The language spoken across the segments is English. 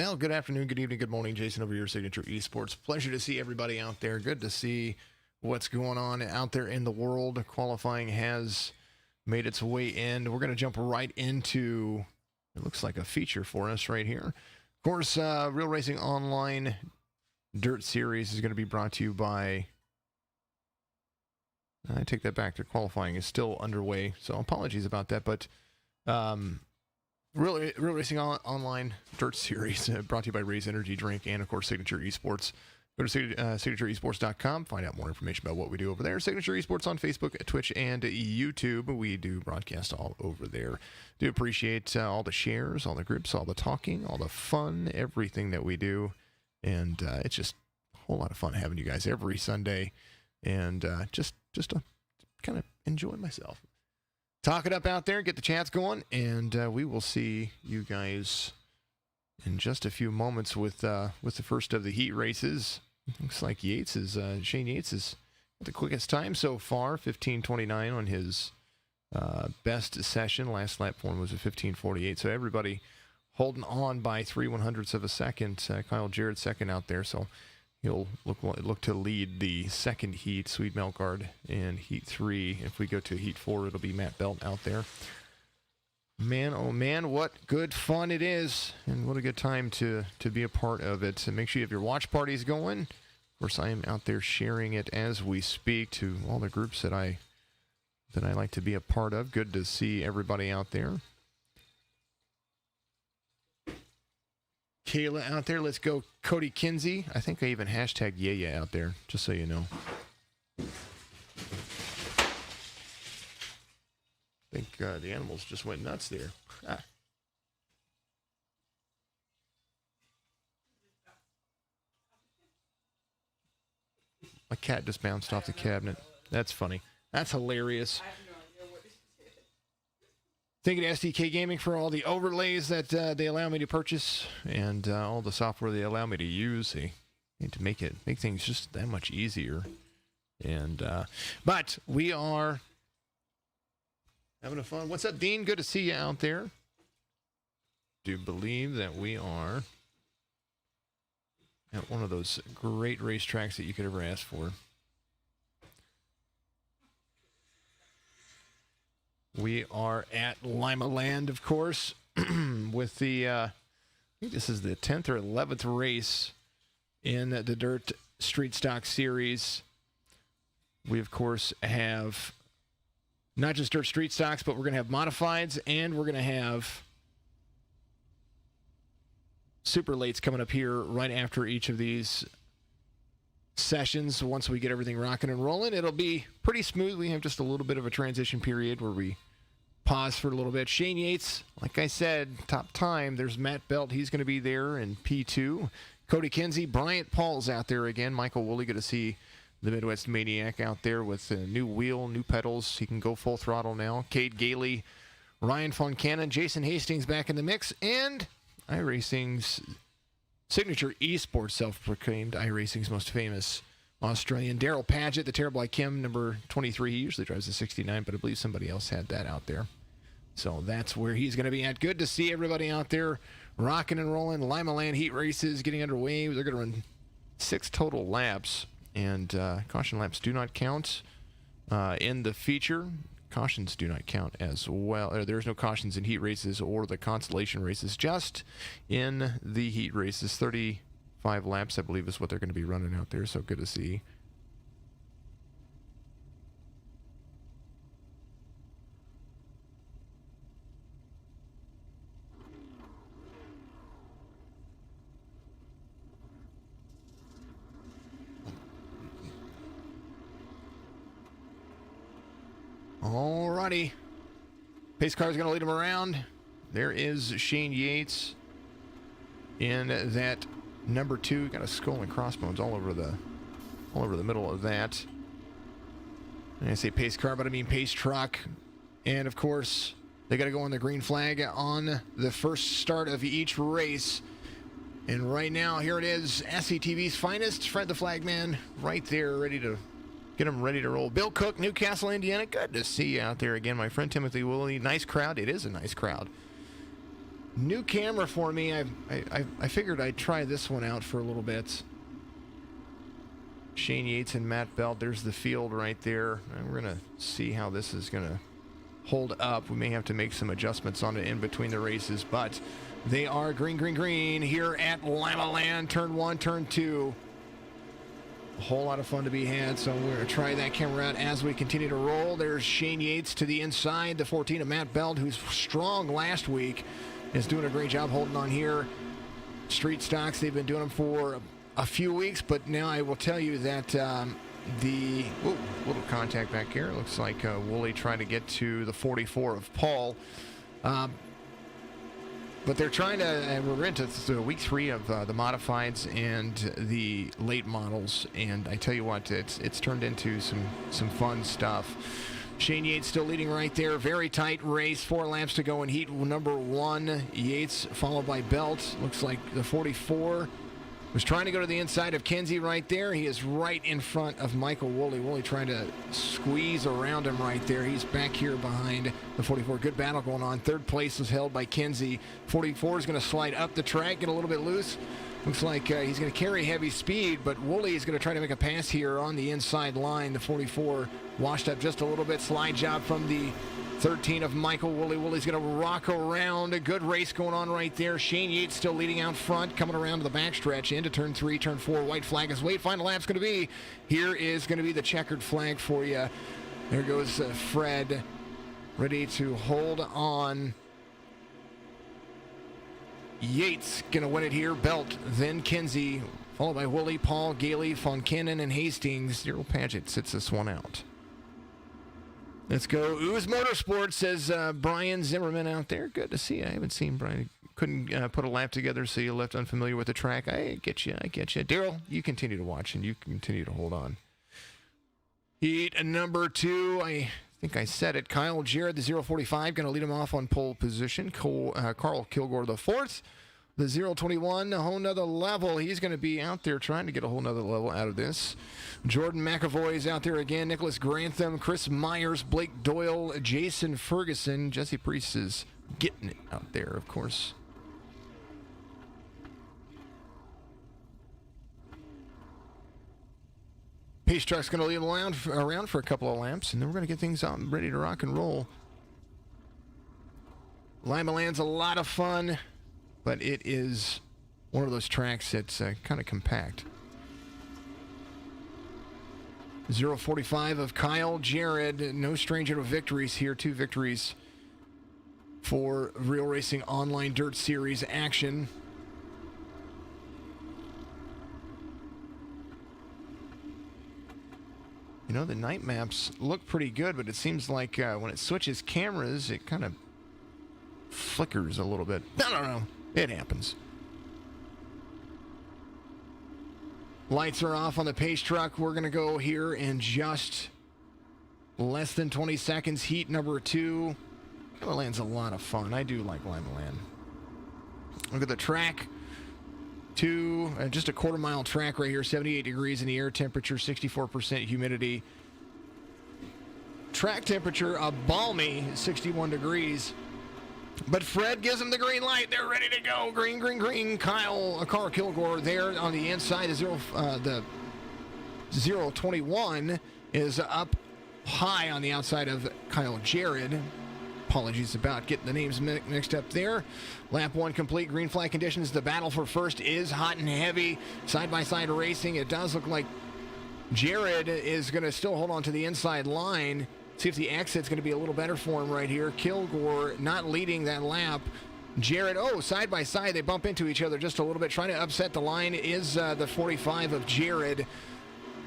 Well, good afternoon, good evening, good morning. Jason over here, Signature Esports. Pleasure to see everybody out there. Good to see what's going on out there in the world. Qualifying has made its way in. We're going to jump right into, it looks like a feature for us right here. Of course, Real Racing Online Dirt Series is going to be brought to you by, I take that back, their qualifying is still underway, so apologies about that, but Real Racing Online Dirt Series brought to you by Raise Energy Drink and, of course, Signature Esports. Go to signatureesports.com. Find out more information about what we do over there. Signature Esports on Facebook, Twitch, and YouTube. We do broadcast all over there. Do appreciate all the shares, all the groups, all the talking, all the fun, everything that we do. And it's just a whole lot of fun having you guys every Sunday. And just to kind of enjoy myself. Talk it up out there, get the chats going, and we will see you guys in just a few moments with the first of the heat races. Looks like Shane Yates is the quickest time so far, 15:29 on his best session. Last lap for him was a 15:48. So everybody holding on by 3/100ths of a second. Kyle Jarrett second out there, so he'll look to lead the second heat, Swede Melkard, in Heat 3. If we go to Heat 4, it'll be Matt Belt out there. Man, oh man, what good fun it is, and what a good time to be a part of it. So make sure you have your watch parties going. Of course, I am out there sharing it as we speak to all the groups that I like to be a part of. Good to see everybody out there. Kayla out there. Let's go Cody Kinsey. I think I even hashtagged Yaya out there, just so you know. I think the animals just went nuts there. Ah. My cat just bounced off the cabinet. That's funny. That's hilarious. Thank you to SDK Gaming for all the overlays that they allow me to purchase and all the software they allow me to use. They need to make things just that much easier. And but we are having a fun. What's up, Dean? Good to see you out there. Do believe that we are at one of those great racetracks that you could ever ask for. We are at Limaland, of course, with the, I think this is the 10th or 11th race in the Dirt Street Stock Series. We, of course, have not just Dirt Street Stocks, but we're going to have Modifieds, and we're going to have Super Lates coming up here right after each of these sessions. Once we get everything rocking and rolling, it'll be pretty smooth. We have just a little bit of a transition period where we pause for a little bit. Shane Yates, like I said, top time. There's Matt Belt. He's going to be there in P2. Cody Kinsey, Bryant Paul's out there again. Michael Woolley, good to see the Midwest Maniac out there with a new wheel, new pedals. He can go full throttle now. Cade Gailey, Ryan Foncannon, Jason Hastings back in the mix, and iRacing's Signature Esports, self-proclaimed iRacing's most famous Australian, Daryl Paget, the Terrible Kim, number 23. He usually drives the 69, but I believe somebody else had that out there. So that's where he's going to be at. Good to see everybody out there rocking and rolling. Limaland heat races getting underway. They're going to run 6 total laps, and caution laps do not count in the feature. Cautions do not count as well. There's no cautions in heat races or the consolation races, just in the heat races. 35 laps, I believe, is what they're going to be running out there, so good to see. Alrighty. Pace car is going to lead him around. There is Shane Yates in that number 2. Got a skull and crossbones all over the middle of that. And I say pace car, but I mean pace truck. And of course, they got to go on the green flag on the first start of each race. And right now, here it is, SCTV's finest, Fred the Flagman, right there, ready to get them ready to roll. Bill Cook, Newcastle, Indiana. Good to see you out there again, my friend Timothy Woolley. Nice crowd. It is a nice crowd. New camera for me. I figured I'd try this one out for a little bit. Shane Yates and Matt Belt. There's the field right there. And we're going to see how this is going to hold up. We may have to make some adjustments on it in between the races, but they are green here at Limaland. Turn 1, turn 2. A whole lot of fun to be had, so we're going to try that camera out as we continue to roll. There's Shane Yates to the inside, the 14 of Matt Belt, who's strong last week, is doing a great job holding on here. Street stocks, they've been doing them for a few weeks, but now I will tell you that the little contact back here. Looks like Woolley trying to get to the 44 of Paul. But they're trying to, and we're into week 3 of the modifieds and the late models, and I tell you what, it's turned into some fun stuff. Shane Yates still leading right there. Very tight race. 4 laps to go in heat number 1. Yates followed by Belt. Looks like the 44 was trying to go to the inside of Kenzie right there. He is right in front of Michael Woolley. Woolley trying to squeeze around him right there. He's back here behind the 44. Good battle going on. 3rd place is held by Kenzie. 44 is going to slide up the track, get a little bit loose. Looks like he's going to carry heavy speed, but Woolley is going to try to make a pass here on the inside line. The 44 washed up just a little bit. Slide job from the 13 of Michael Woolley. Woolley's going to rock around. A good race going on right there. Shane Yates still leading out front, coming around to the backstretch into turn 3, turn 4. White flag is wait. Final lap's going to be. Here is going to be the checkered flag for you. There goes Fred, ready to hold on. Yates going to win it here. Belt, then Kenzie, followed by Woolley, Paul, Gailey, Von Cannon, and Hastings. Daryl Paget sits this one out. Let's go. Ooze Motorsports, says Brian Zimmerman out there. Good to see you. I haven't seen Brian. Couldn't put a lap together, so you left unfamiliar with the track. I get you. Daryl, you continue to watch, and you continue to hold on. Heat number 2. I think I said it. Kyle Jarrett, the 045, going to lead him off on pole position. Carl Kilgore, the 4th. The 021, a whole nother level. He's going to be out there trying to get a whole nother level out of this. Jordan McAvoy is out there again. Nicholas Grantham, Chris Myers, Blake Doyle, Jason Ferguson. Jesse Priest is getting it out there, of course. Pace Truck's going to lead around for a couple of laps, and then we're going to get things out and ready to rock and roll. Limaland's a lot of fun, but it is one of those tracks that's kind of compact. 045 of Kyle Jarrett, no stranger to victories here. 2 victories for Real Racing Online Dirt Series action. You know, the night maps look pretty good, but it seems like when it switches cameras, it kind of flickers a little bit. I don't know. It happens. Lights are off on the Pace Truck. We're going to go here in just less than 20 seconds. Heat number 2. Limaland's a lot of fun. I do like Limaland. Look at the track. Just a quarter-mile track right here. 78 degrees in the air temperature, 64% humidity. Track temperature, a balmy 61 degrees. But Fred gives them the green light. They're ready to go. Green. Carl Kilgore there on the inside. The 021 is up high on the outside of Kyle Jarrett. Apologies about getting the names mixed up there. Lap 1 complete. Green flag conditions. The battle for first is hot and heavy. Side-by-side racing. It does look like Jarrett is going to still hold on to the inside line. See if the exit's going to be a little better for him right here. Kilgore not leading that lap. Jarrett, side by side, they bump into each other just a little bit. Trying to upset the line is the 45 of Jarrett.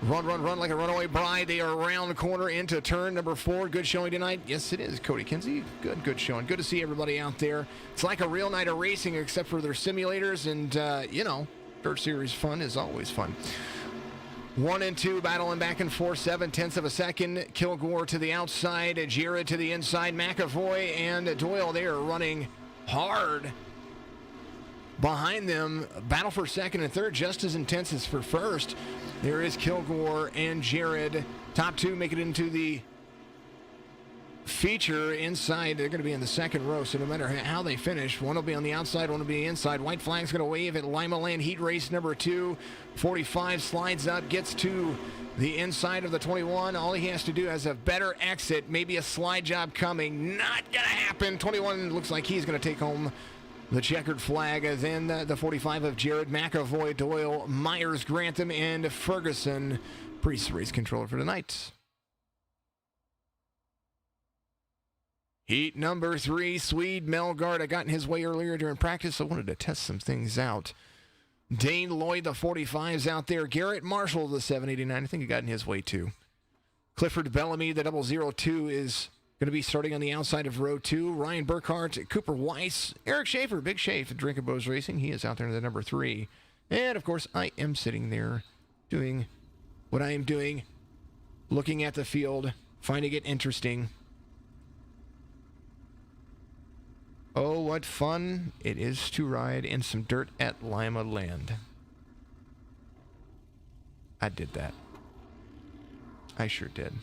Run like a runaway bride. They are around the corner into turn number 4. Good showing tonight. Yes, it is, Cody Kinsey. Good showing. Good to see everybody out there. It's like a real night of racing except for their simulators. And, Dirt Series fun is always fun. 1 and 2 battling back and forth, 7/10 of a second. Kilgore to the outside, Jarrett to the inside. McAvoy and Doyle, they are running hard behind them. Battle for second and third, just as intense as for first. There is Kilgore and Jarrett. Top 2 make it into the feature inside. They're going to be in the second row, so no matter how they finish, one will be on the outside, one will be inside. White flag's going to wave at Limaland heat race number 2. 45 slides up, gets to the inside of the 21. All he has to do is a better exit, maybe a slide job coming. Not going to happen. 21 looks like he's going to take home the checkered flag. Then the 45 of Jared McAvoy, Doyle, Myers, Grantham, and Ferguson. Priest race controller for tonight. Heat number 3, Swede Melgard. I got in his way earlier during practice. I wanted to test some things out. Dane Lloyd, the 45's out there. Garrett Marshall, the 789. I think he got in his way too. Clifford Bellamy, the 002, is going to be starting on the outside of row 2. Ryan Burkhart, Cooper Weiss, Eric Schaefer, Big Schaefer, Drink of Bose Racing. He is out there in the number 3. And, of course, I am sitting there doing what I am doing, looking at the field, finding it interesting. Oh, what fun it is to ride in some dirt at Limaland. I did that. I sure did.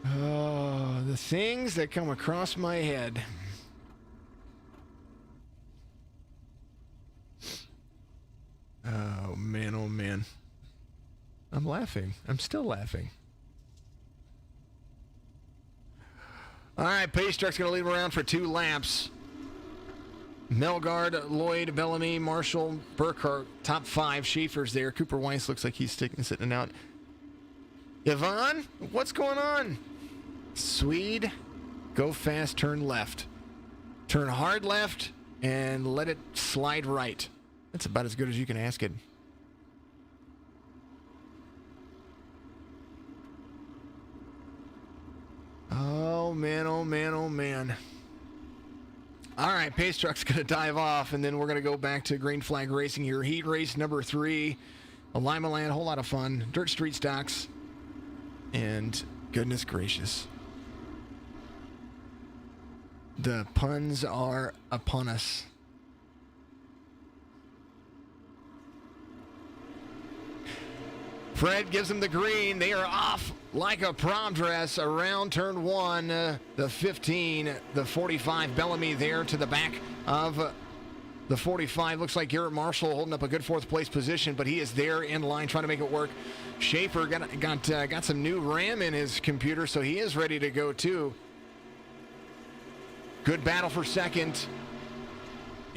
Oh, the things that come across my head. Oh, man, oh, man. I'm laughing. I'm still laughing. All right, Pace Truck's going to lead him around for 2 laps. Melgard, Lloyd, Bellamy, Marshall, Burkhart, top 5. Schaefer's there. Cooper Weiss looks like he's sitting out. Yvonne, what's going on? Swede, go fast, turn left. Turn hard left and let it slide right. That's about as good as you can ask it. Oh, man, oh, man, oh, man. All right, Pace Truck's going to dive off, and then we're going to go back to green flag racing here. Heat race number 3. Limaland, a whole lot of fun. Dirt street stocks. And goodness gracious. The puns are upon us. Fred gives them the green. They are off like a prom dress around turn 1. The 15, the 45, Bellamy there to the back of the 45. Looks like Garrett Marshall holding up a good 4th place position, but he is there in line trying to make it work. Schaefer got some new RAM in his computer, so he is ready to go too. Good battle for 2nd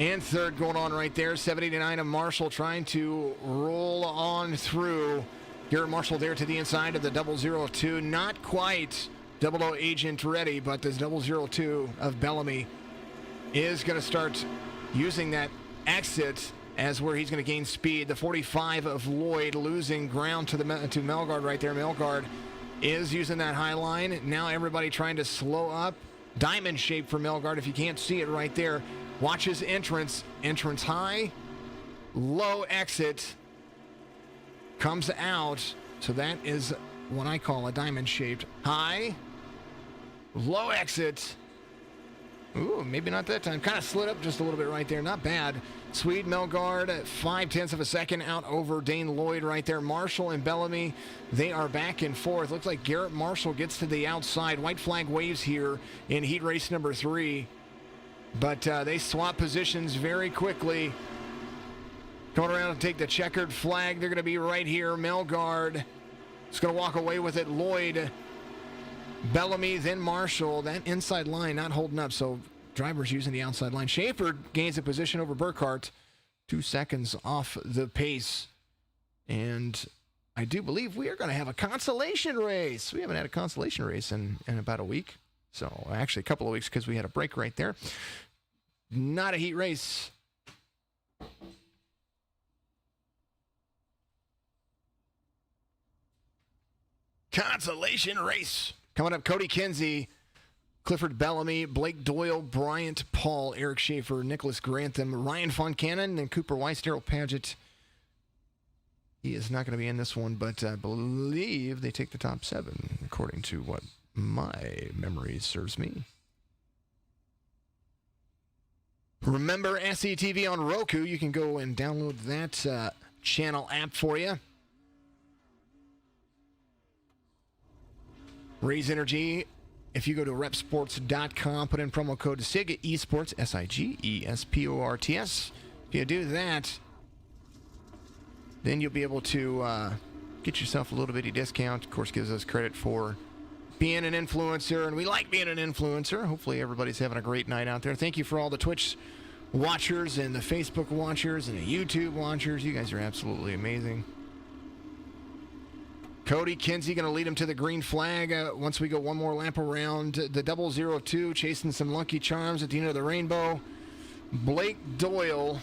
and 3rd going on right there. 789 of Marshall trying to roll on through. Garrett Marshall there to the inside of the 002. Not quite 00 agent ready, but this 002 of Bellamy is going to start using that exit as where he's going to gain speed. The 45 of Lloyd losing ground to Melgard right there. Melgard is using that high line. Now everybody trying to slow up. Diamond shape for Melgard if you can't see it right there. Watch his entrance. Entrance high. Low exit. Comes out. So that is what I call a diamond shaped. High. Low exit. Ooh, maybe not that time. Kind of slid up just a little bit right there. Not bad. Swede Melgard at 0.5 of a second out over Dane Lloyd right there. Marshall and Bellamy, they are back and forth. Looks like Garrett Marshall gets to the outside. White flag waves here in heat race number 3. But they swap positions very quickly. Coming around to take the checkered flag. They're going to be right here. Melgard is going to walk away with it. Lloyd, Bellamy, then Marshall. That inside line not holding up, so drivers using the outside line. Schaefer gains a position over Burkhart. 2 seconds off the pace. And I do believe we are going to have a consolation race. We haven't had a consolation race in about a week. So actually a couple of weeks because we had a break right there. Not a heat race. Consolation race. Coming up, Cody Kinsey, Clifford Bellamy, Blake Doyle, Bryant Paul, Eric Schaefer, Nicholas Grantham, Ryan Foncannon, and Cooper Weiss, Daryl Paget. He is not going to be in this one, but I believe they take the top 7, according to what my memory serves me. Remember SCTV on Roku. You can go and download that channel app for you. Raise Energy. If you go to repsports.com, put in promo code SIG Esports, SIGESPORTS. If you do that, then you'll be able to get yourself a little bitty discount. Of course, gives us credit for being an influencer, and we like being an influencer. Hopefully everybody's having a great night out there. Thank you for all the Twitch watchers and the Facebook watchers and the YouTube watchers. You guys are absolutely amazing. Cody Kinsey going to lead him to the green flag once we go one more lap around the 002, chasing some Lucky Charms at the end of the rainbow. Blake Doyle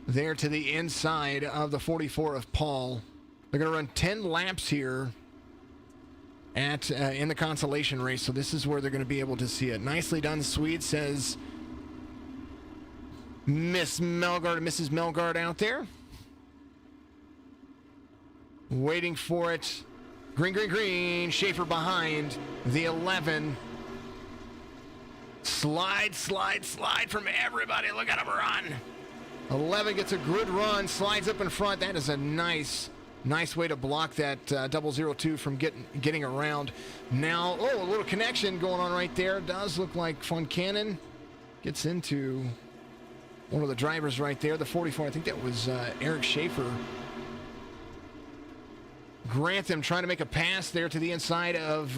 there to the inside of the 44 of Paul. They're going to run 10 laps here at in the consolation race, so this is where they're going to be able to see it. Nicely done, Swede, says Mrs. Melgard out there. Waiting for it. Green, green, green. Schaefer behind the 11. Slide, slide, slide from everybody. Look at him run. 11 gets a good run. Slides up in front. That is a nice way to block that 002 from getting around. Now, a little connection going on right there. Does look like Fun Cannon gets into one of the drivers right there. The 44. I think that was Eric Schaefer. Grantham trying to make a pass there to the inside of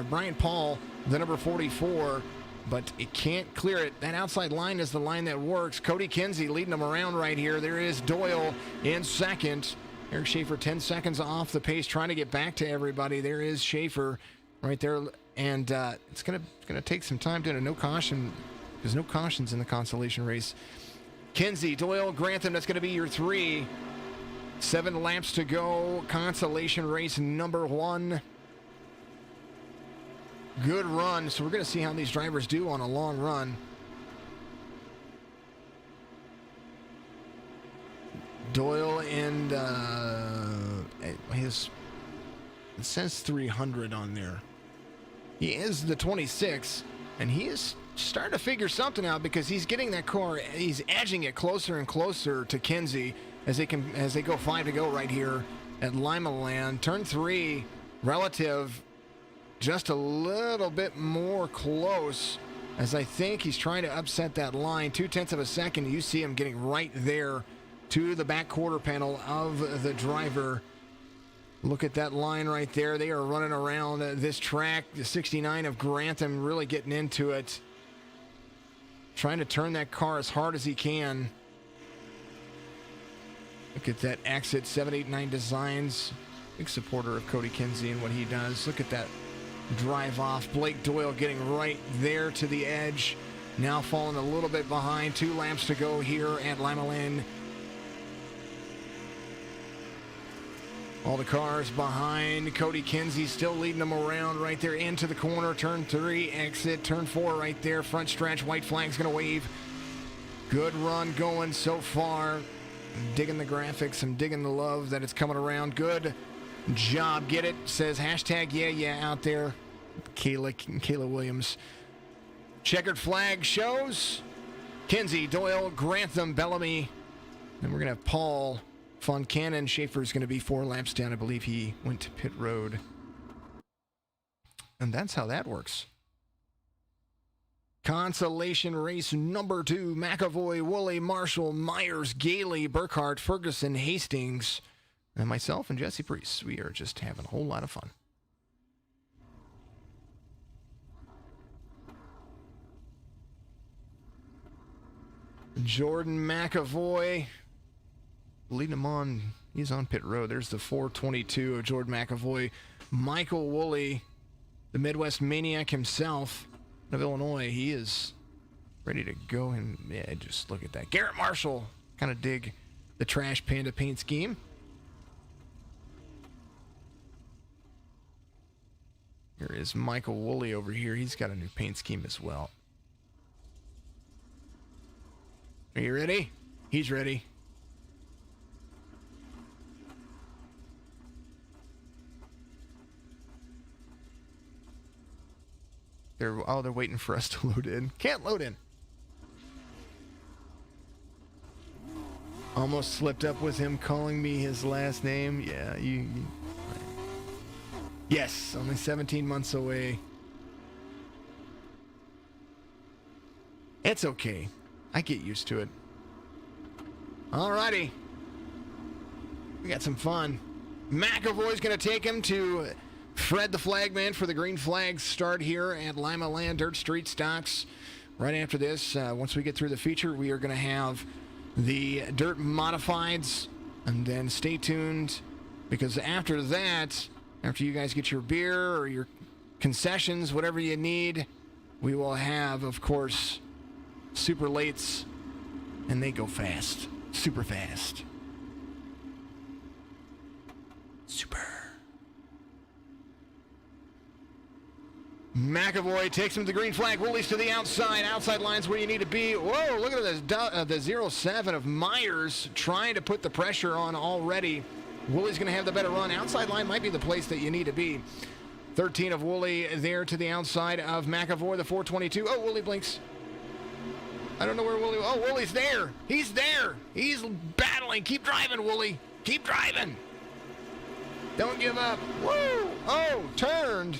Brian Paul, the number 44, but it can't clear it. That outside line is the line that works. Cody Kinsey leading them around right here. There is Doyle in second. Eric Schaefer 10 seconds off the pace, trying to get back to everybody. There is Schaefer right there, and it's gonna take some time to no caution. There's no cautions in the consolation race. Kinsey, Doyle, Grantham. That's gonna be your three. 7 laps to go. Consolation race number 1. Good run. So we're going to see how these drivers do on a long run. Doyle and it says 300 on there. He is the 26, and he is starting to figure something out because he's getting that car. He's edging it closer and closer to Kinsey as they go 5 to go right here at Limaland. Turn 3, relative, just a little bit more close, as I think he's trying to upset that line. 0.2 of a second. You see him getting right there to the back quarter panel of the driver. Look at that line right there. They are running around this track. The 69 of Grantham really getting into it, trying to turn that car as hard as he can. Look at that exit, 789 Designs. Big supporter of Cody Kinsey and what he does. Look at that drive off. Blake Doyle getting right there to the edge. Now falling a little bit behind. 2 laps to go here at Limaland. All the cars behind. Cody Kinsey still leading them around right there into the corner. Turn 3, exit. Turn 4 right there. Front stretch. White flag's going to wave. Good run going so far. I'm digging the graphics. I'm digging the love that it's coming around. Good job. Get it? Says hashtag yeah out there. Kayla Williams. Checkered flag shows. Kinsey, Doyle, Grantham, Bellamy. Then we're going to have Paul, Fun Cannon. Schaefer's going to be 4 laps down. I believe he went to pit road. And that's how that works. Consolation race number 2. McAvoy, Woolley, Marshall, Myers, Gailey, Burkhart, Ferguson, Hastings, and myself and Jesse Priest. We are just having a whole lot of fun. Jordan McAvoy leading him on. He's on pit road. There's the 422 of Jordan McAvoy. Michael Woolley, the Midwest Maniac himself of Illinois. He is ready to go. And yeah, just look at that. Garrett Marshall, kind of dig the Trash Panda paint scheme. Here is Michael Woolley over here. He's got a new paint scheme as well. Are you ready? He's ready. They're waiting for us to load in. Can't load in. Almost slipped up with him calling me his last name. Yeah, yes, only 17 months away. It's okay. I get used to it. Alrighty. We got some fun. McAvoy's going to take him to Fred the Flagman for the green flag start here at Limaland Dirt Street Stocks. Right after this, once we get through the feature, we are going to have the dirt modifieds, and then stay tuned, because after that, after you guys get your beer or your concessions, whatever you need, we will have, of course, super lates, and they go fast, super fast. Super. McAvoy takes him to the green flag. Woolies to the outside. Outside line's where you need to be. Whoa, look at this, the 07 of Myers trying to put the pressure on already. Woolie's going to have the better run. Outside line might be the place that you need to be. 13 of Wooly there to the outside of McAvoy, the 422. Oh, Wooly blinks. I don't know where Wooly... Oh, Wooly's there. He's there. He's battling. Keep driving, Wooly. Keep driving. Don't give up. Woo! Oh, turned.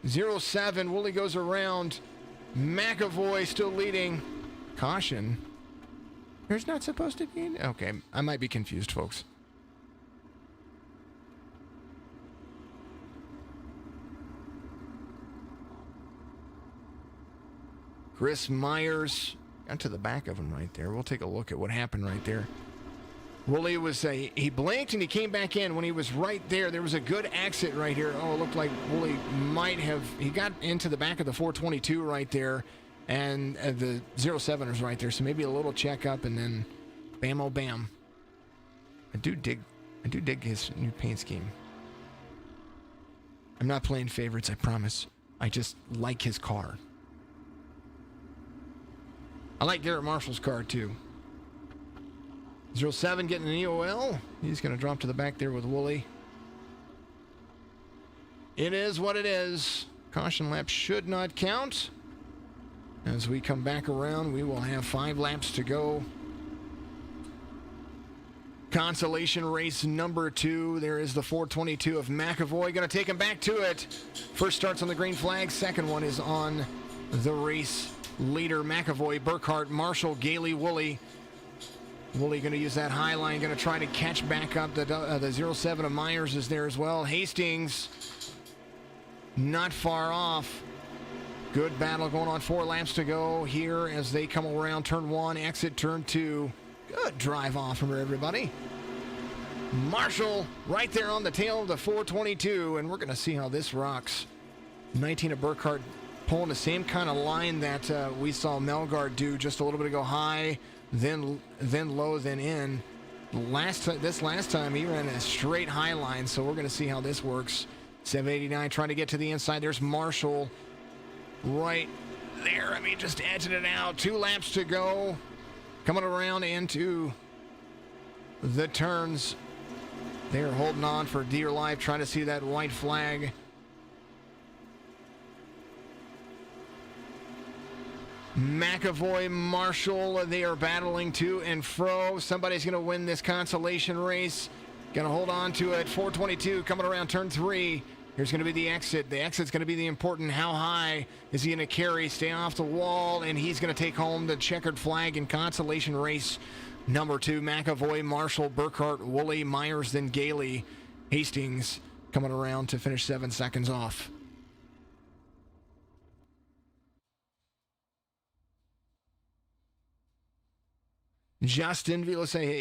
07, Wooly goes around. McAvoy still leading. Caution. There's not supposed to be... Okay, I might be confused, folks. Chris Myers got to the back of him right there. We'll take a look at what happened right there. Wooly was he blinked and he came back in when he was right there. There was a good exit right here. Oh, it looked like Wooly might have... He got into the back of the 422 right there, and the 07 was right there. So maybe a little check up and then bam, oh, bam. I do dig his new paint scheme. I'm not playing favorites, I promise. I just like his car. I like Garrett Marshall's car too. 07 getting an EOL. He's going to drop to the back there with Wooly. It is what it is. Caution lap should not count. As we come back around, we will have 5 laps to go. Consolation race number 2. There is the 422 of McAvoy. Going to take him back to it. First starts on the green flag. Second one is on the race leader. McAvoy, Burkhart, Marshall, Gailey, Wooly. Wooly going to use that high line, going to try to catch back up. The 07 of Myers is there as well. Hastings, not far off. Good battle going on. 4 laps to go here as they come around turn 1, exit turn 2. Good drive off from everybody. Marshall right there on the tail of the 422, and we're going to see how this rocks. 19 of Burkhart pulling the same kind of line that we saw Melgard do just a little bit ago. High, then low, then in. This last time he ran a straight high line, so we're going to see how this works. 789 trying to get to the inside. There's Marshall right there. I mean, just edging it out. 2 laps to go. Coming around into the turns. They're holding on for dear life, trying to see that white flag. McAvoy, Marshall, they are battling to and fro. Somebody's going to win this consolation race. Going to hold on to it. 422 coming around turn 3. Here's going to be the exit. The exit's going to be the important. How high is he going to carry? Stay off the wall, and he's going to take home the checkered flag in consolation race number 2. McAvoy, Marshall, Burkhart, Wooly, Myers, then Gailey. Hastings coming around to finish 7 seconds off. Justin Vila says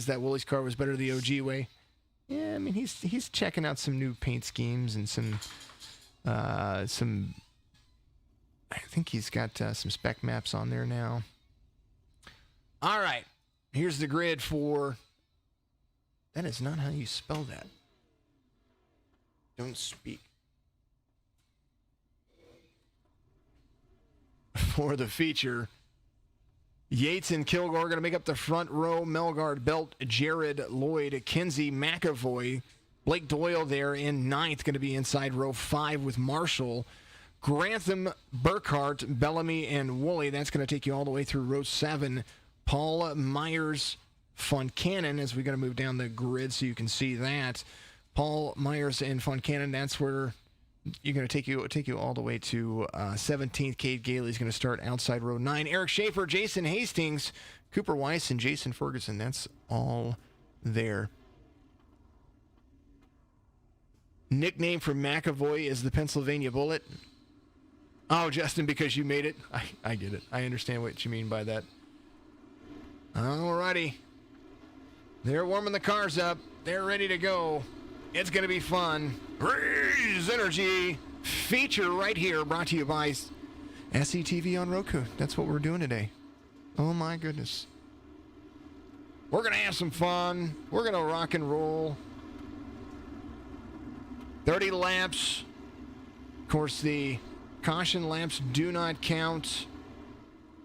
that Wooly's car was better the OG way. Yeah, I mean he's checking out some new paint schemes and some. I think he's got some spec maps on there now. All right, here's the grid for. That is not how you spell that. Don't speak. For the feature. Yates and Kilgore are going to make up the front row. Melgard, Belt, Jared, Lloyd, Kinsey, McAvoy, Blake Doyle there in 9th, going to be inside row 5 with Marshall. Grantham, Burkhart, Bellamy, and Woolley. That's going to take you all the way through row 7. Paul Myers, Foncannon, as we're going to move down the grid so you can see that. Paul Myers and Foncannon, that's where you're going to take you all the way to 17th. Cade Gailey's going to start outside row 9. Eric Schaefer, Jason Hastings, Cooper Weiss, and Jason Ferguson. That's all there. Nickname for McAvoy is the Pennsylvania Bullet. Oh, Justin, because you made it. I get it. I understand what you mean by that. Alrighty. They're warming the cars up. They're ready to go. It's going to be fun. Raise Energy feature right here, brought to you by SCTV on Roku. That's what we're doing today. Oh, my goodness. We're going to have some fun. We're going to rock and roll. 30 laps. Of course, the caution laps do not count.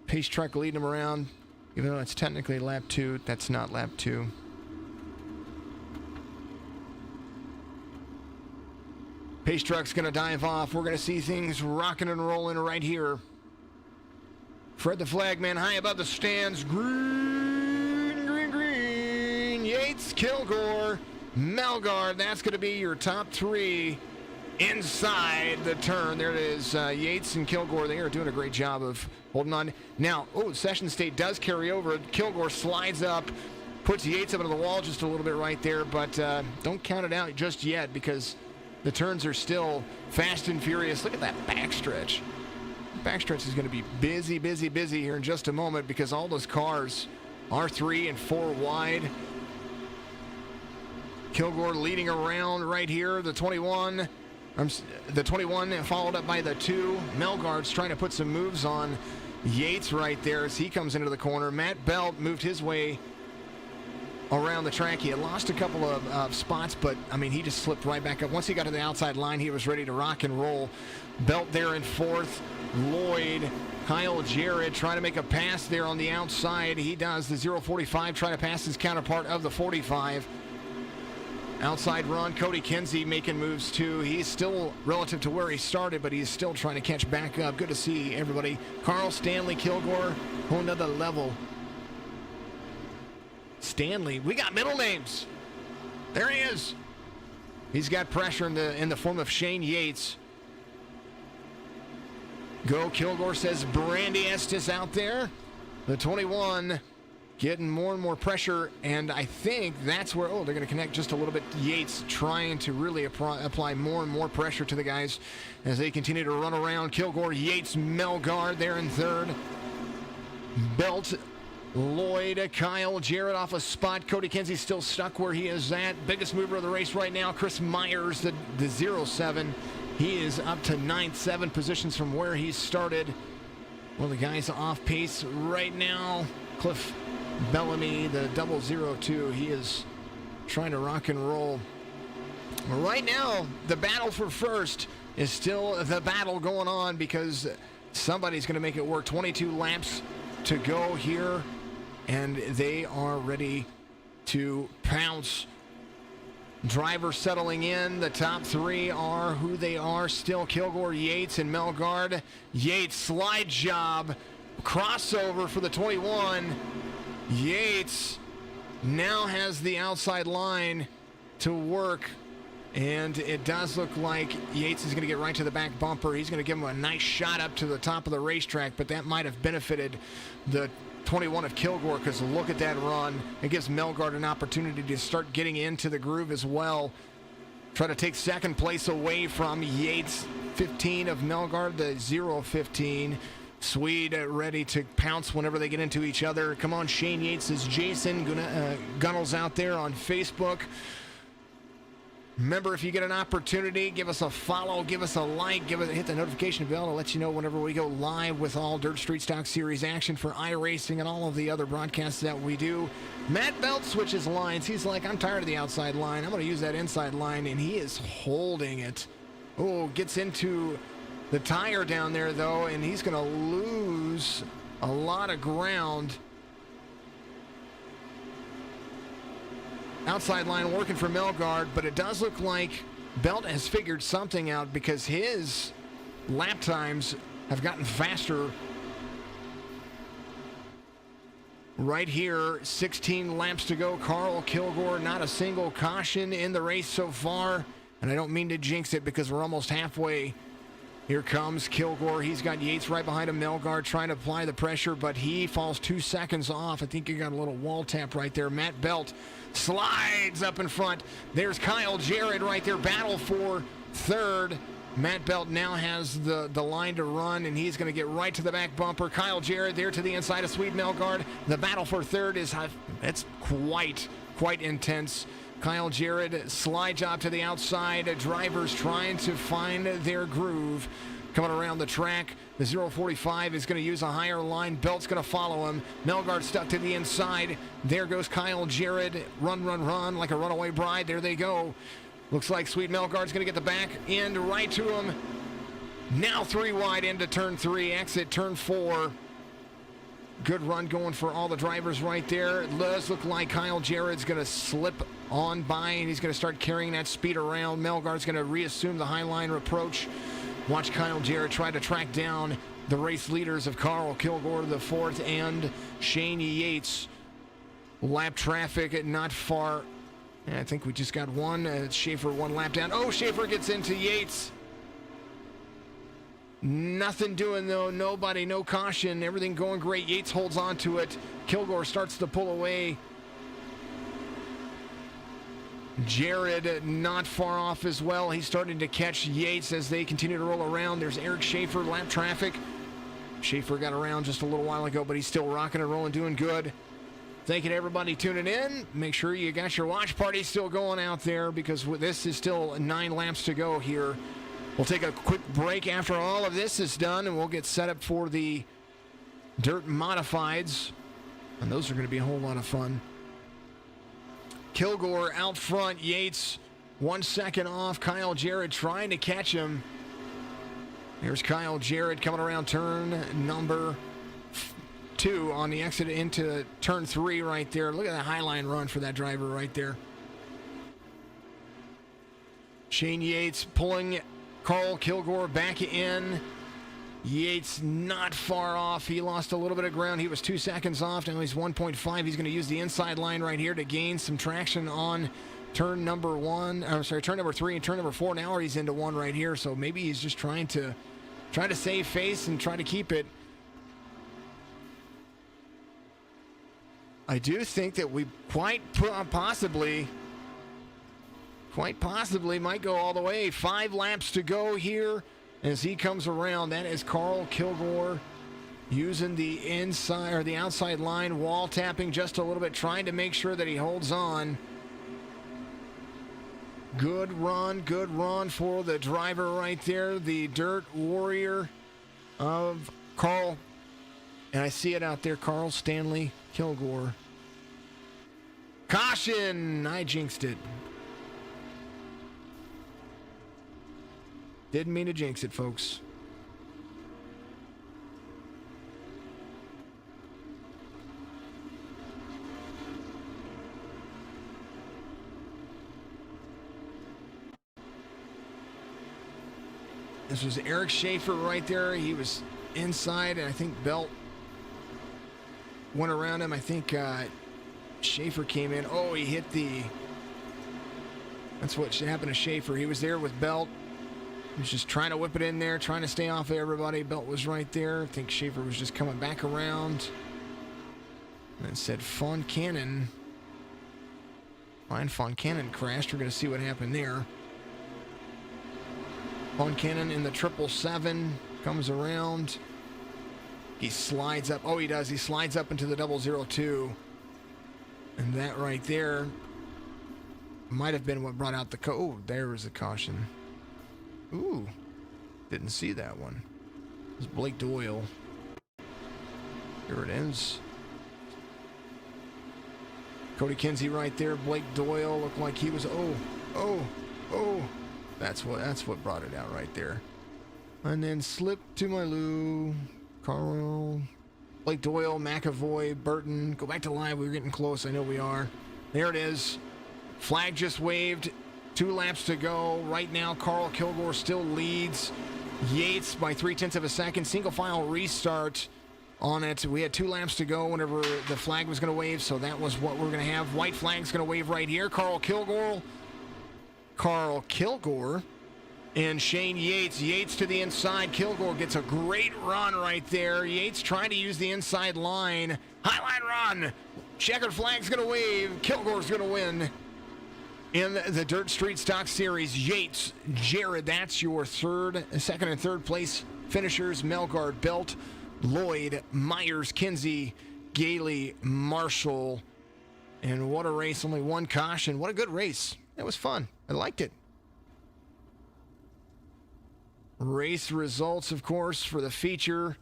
Pace truck leading them around. Even though it's technically lap 2, that's not lap 2. Pace truck's going to dive off. We're going to see things rocking and rolling right here. Fred the Flagman high above the stands. Green, green, green. Yates, Kilgore, Melgard. That's going to be your top 3 inside the turn. There it is. Yates and Kilgore, they are doing a great job of holding on. Now, Session State does carry over. Kilgore slides up, puts Yates up into the wall just a little bit right there, but don't count it out just yet because the turns are still fast and furious. Look at that backstretch. Backstretch is going to be busy, busy, busy here in just a moment because all those cars are 3 and 4 wide. Kilgore leading around right here. The 21 followed up by the 2. Melgard's trying to put some moves on Yates right there as he comes into the corner. Matt Belt moved his way around the track. He had lost a couple of spots, but, I mean, he just slipped right back up. Once he got to the outside line, he was ready to rock and roll. Belt there in 4th. Lloyd, Kyle Jarrett trying to make a pass there on the outside. He does. The 045 trying to pass his counterpart of the 45. Outside run, Cody Kinsey making moves too. He's still relative to where he started, but he's still trying to catch back up. Good to see everybody. Carl Stanley Kilgore, whole another level. Stanley, we got middle names. There he is. He's got pressure in the form of Shane Yates. Go, Kilgore, says Brandy Estes out there. The 21 getting more and more pressure, and I think that's where, they're going to connect just a little bit. Yates trying to really apply more and more pressure to the guys as they continue to run around. Kilgore, Yates, Melgard there in 3rd. Belt, Lloyd, Kyle Jarrett off a spot. Cody Kinsey still stuck where he is at. Biggest mover of the race right now, Chris Myers, the 07. He is up to 9th, 7 positions from where he started. Well, the guys off pace right now. Cliff Bellamy, the 002, he is trying to rock and roll. Right now, the battle for first is still the battle going on because somebody's going to make it work. 22 laps to go here, and they are ready to pounce. Drivers settling in. The top 3 are who they are still. Kilgore, Yates, and Melgard. Yates, slide job. Crossover for the 21. Yates now has the outside line to work, and it does look like Yates is going to get right to the back bumper. He's going to give him a nice shot up to the top of the racetrack, but that might have benefited the 21 of Kilgore because look at that run. It gives Melgard an opportunity to start getting into the groove as well. Try to take 2nd place away from Yates. 15 of Melgard, the 015. Swede ready to pounce whenever they get into each other. Come on, Shane Yates is Jason Gunnels out there on Facebook. Remember, if you get an opportunity, give us a follow, give us a like, hit the notification bell to let you know whenever we go live with all Dirt Street Stock Series action for iRacing and all of the other broadcasts that we do. Matt Belt switches lines. He's like, I'm tired of the outside line. I'm going to use that inside line, and he is holding it. Gets into the tire down there, though, and he's going to lose a lot of ground. outside line working for Melgard, but it does look like Belt has figured something out because his lap times have gotten faster. Right here, 16 laps to go. Carl Kilgore, not a single caution in the race so far. And I don't mean to jinx it because we're almost halfway. Here comes Kilgore. He's got Yates right behind him. Melgard trying to apply the pressure, but he falls 2 seconds off. I think he got a little wall tap right there. Matt Belt slides up in front. There's Kyle Jarrett right there. Battle for third. Matt Belt now has the line to run, and he's going to get right to the back bumper. Kyle Jarrett there to the inside of Swede Melgard. The battle for third is it's quite intense. Kyle Jarrett, slide job to the outside. Drivers trying to find their groove. Coming around the track, the 045 is going to use a higher line. Belt's going to follow him. Melgard stuck to the inside. There goes Kyle Jarrett. Run like a runaway bride. There they go. Looks like Sweet Melgard's going to get the back end right to him. Now 3 wide into turn 3, exit turn 4. Good run going for all the drivers right there. It does look like Kyle Jarrett's going to slip on by, and he's going to start carrying that speed around. Melgard's going to reassume the high line approach. Watch Kyle Jarrett try to track down the race leaders of Carl Kilgore, the 4th, and Shane Yates. Lap traffic not far. I think we just got one. Schaefer 1 lap down. Oh, Schaefer gets into Yates. Nothing doing though. Nobody, no caution. Everything going great. Yates holds on to it. Kilgore starts to pull away. Jared not far off as well. He's starting to catch Yates as they continue to roll around. There's Eric Schaefer, lap traffic. Schaefer got around just a little while ago, but he's still rocking and rolling, doing good. Thank you to everybody tuning in. Make sure you got your watch party still going out there because this is still 9 laps to go here. We'll take a quick break after all of this is done, and we'll get set up for the Dirt Modifieds. And those are going to be a whole lot of fun. Kilgore out front. Yates 1 second off. Kyle Jarrett trying to catch him. Here's Kyle Jarrett coming around turn number 2 on the exit into turn 3 right there. Look at that highline run for that driver right there. Shane Yates pulling Carl Kilgore back in. Yates not far off. He lost a little bit of ground. He was 2 seconds off. Now he's 1.5. He's going to use the inside line right here to gain some traction on turn number turn number 3 and turn number 4. Now he's into 1 right here. So maybe he's just trying to save face and try to keep it. I do think that we quite possibly might go all the way. 5 laps to go here as he comes around. That is Carl Kilgore using the inside or the outside line, wall tapping just a little bit, trying to make sure that he holds on. Good run for the driver right there, the Dirt Warrior of Carl. And I see it out there, Carl Stanley Kilgore. Caution! I jinxed it. Didn't mean to jinx it, folks. This was Eric Schaefer right there. He was inside, and I think Belt went around him. I think Schaefer came in. Oh, he hit the... That's what happened to Schaefer. He was there with Belt. He was just trying to whip it in there, trying to stay off of everybody. Belt was right there. I think Schaefer was just coming back around. And it said Foncannon. Fine, Foncannon crashed. We're going to see what happened there. Foncannon in the 777 comes around. He slides up. Oh, he does. He slides up into the 002. And that right there might have been what brought out the oh, there was a caution. Ooh, didn't see that one. It was Blake Doyle. Here it is. Cody Kinsey right there. Blake Doyle looked like he was. Oh. That's what brought it out right there. And then slip to my Lou. Carl. Blake Doyle, McAvoy, Burton. Go back to live. We're getting close. I know we are. There it is. Flag just waved. 2 laps to go. Right now, Carl Kilgore still leads Yates by 0.3 of a second. Single file restart on it. We had 2 laps to go whenever the flag was going to wave, so that was what we're going to have. White flag's going to wave right here. Carl Kilgore and Shane Yates. Yates to the inside. Kilgore gets a great run right there. Yates trying to use the inside line. Highline run. Checkered flag's going to wave. Kilgore's going to win. In the Dirt Street Stock Series, Yates, Jared, that's your second and third place finishers. Melgard, Belt, Lloyd, Myers, Kinsey, Gailey, Marshall. And what a race, only 1 caution. What a good race. It was fun. I liked it. Race results, of course, for the feature.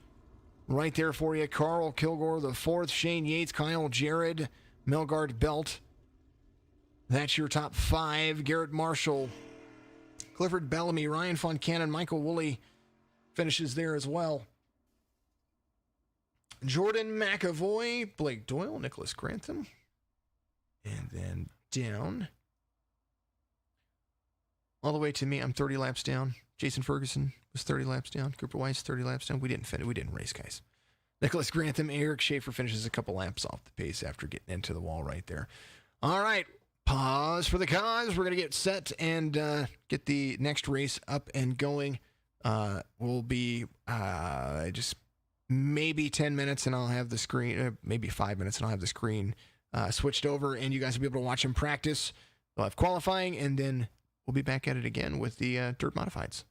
Right there for you. Carl Kilgore, the 4th. Shane Yates, Kyle Jared, Melgard, Belt. That's your top 5. Garrett Marshall, Clifford Bellamy, Ryan Foncannon, Michael Woolley finishes there as well. Jordan McAvoy, Blake Doyle, Nicholas Grantham. And then down. All the way to me, I'm 30 laps down. Jason Ferguson was 30 laps down. Cooper Weiss, 30 laps down. We didn't finish. We didn't race, guys. Nicholas Grantham, Eric Schaefer finishes a couple laps off the pace after getting into the wall right there. All right. Pause for the cause. We're going to get set and get the next race up and going. We'll be just maybe 10 minutes and I'll have the screen, maybe 5 minutes and I'll have the screen switched over and you guys will be able to watch him practice. We'll have qualifying and then we'll be back at it again with the Dirt Modifieds.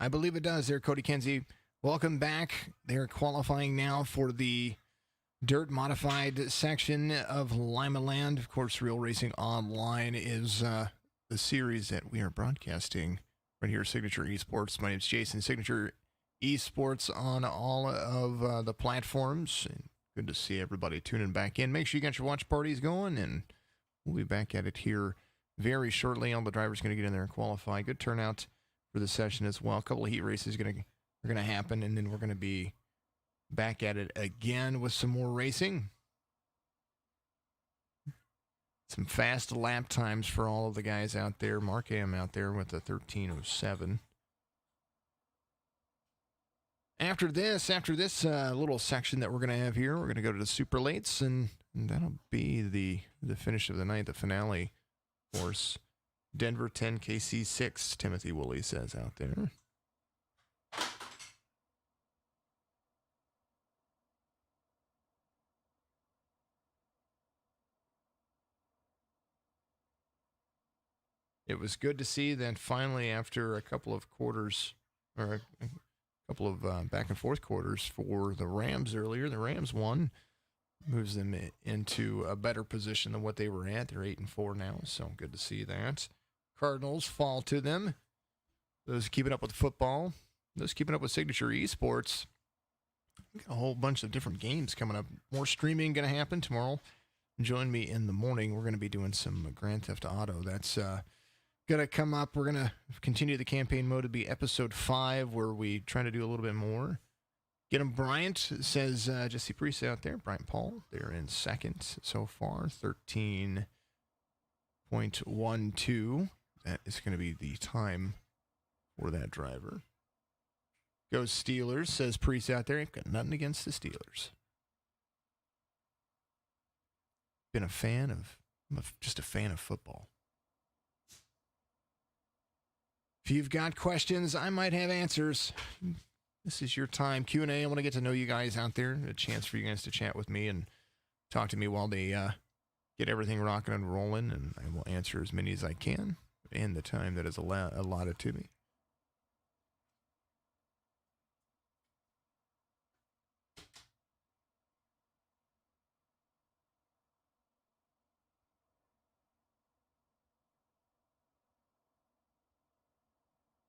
I believe it does there, Cody Kenzie. Welcome back. They're qualifying now for the dirt modified section of Limaland. Of course, Real Racing Online is the series that we are broadcasting right here at Signature Esports. My name's Jason, Signature Esports on all of the platforms. And good to see everybody tuning back in. Make sure you got your watch parties going, and we'll be back at it here very shortly. All the drivers going to get in there and qualify. Good turnout for the session as well. A couple of heat races are going to happen, and then we're going to be back at it again with some more racing. Some fast lap times for all of the guys out there. Mark Am out there with a 13:07. After this little section that we're going to have here, we're going to go to the super lates, and that'll be the finish of the night, the finale course. Denver 10, KC 6, Timothy Woolley says out there. It was good to see that finally, after a couple of quarters, or a couple of back and forth quarters for the Rams earlier, the Rams won, moves them into a better position than what they were at. They're 8-4 now, so good to see that. Cardinals fall to them. Those keeping up with football, those keeping up with Signature Esports. We got a whole bunch of different games coming up. More streaming going to happen tomorrow. Join me in the morning. We're going to be doing some Grand Theft Auto. That's going to come up. We're going to continue the campaign mode to be episode 5, where we try to do a little bit more. Get him, Bryant, says Jesse Priest out there. Bryant Paul, they're in second so far, 13.12. That is going to be the time for that driver. Goes Steelers, says Priest out there. Ain't got nothing against the Steelers. I'm just a fan of football. If you've got questions, I might have answers. This is your time. Q&A. I want to get to know you guys out there. A chance for you guys to chat with me and talk to me while they get everything rocking and rolling, and I will answer as many as I can in the time that is allotted to me.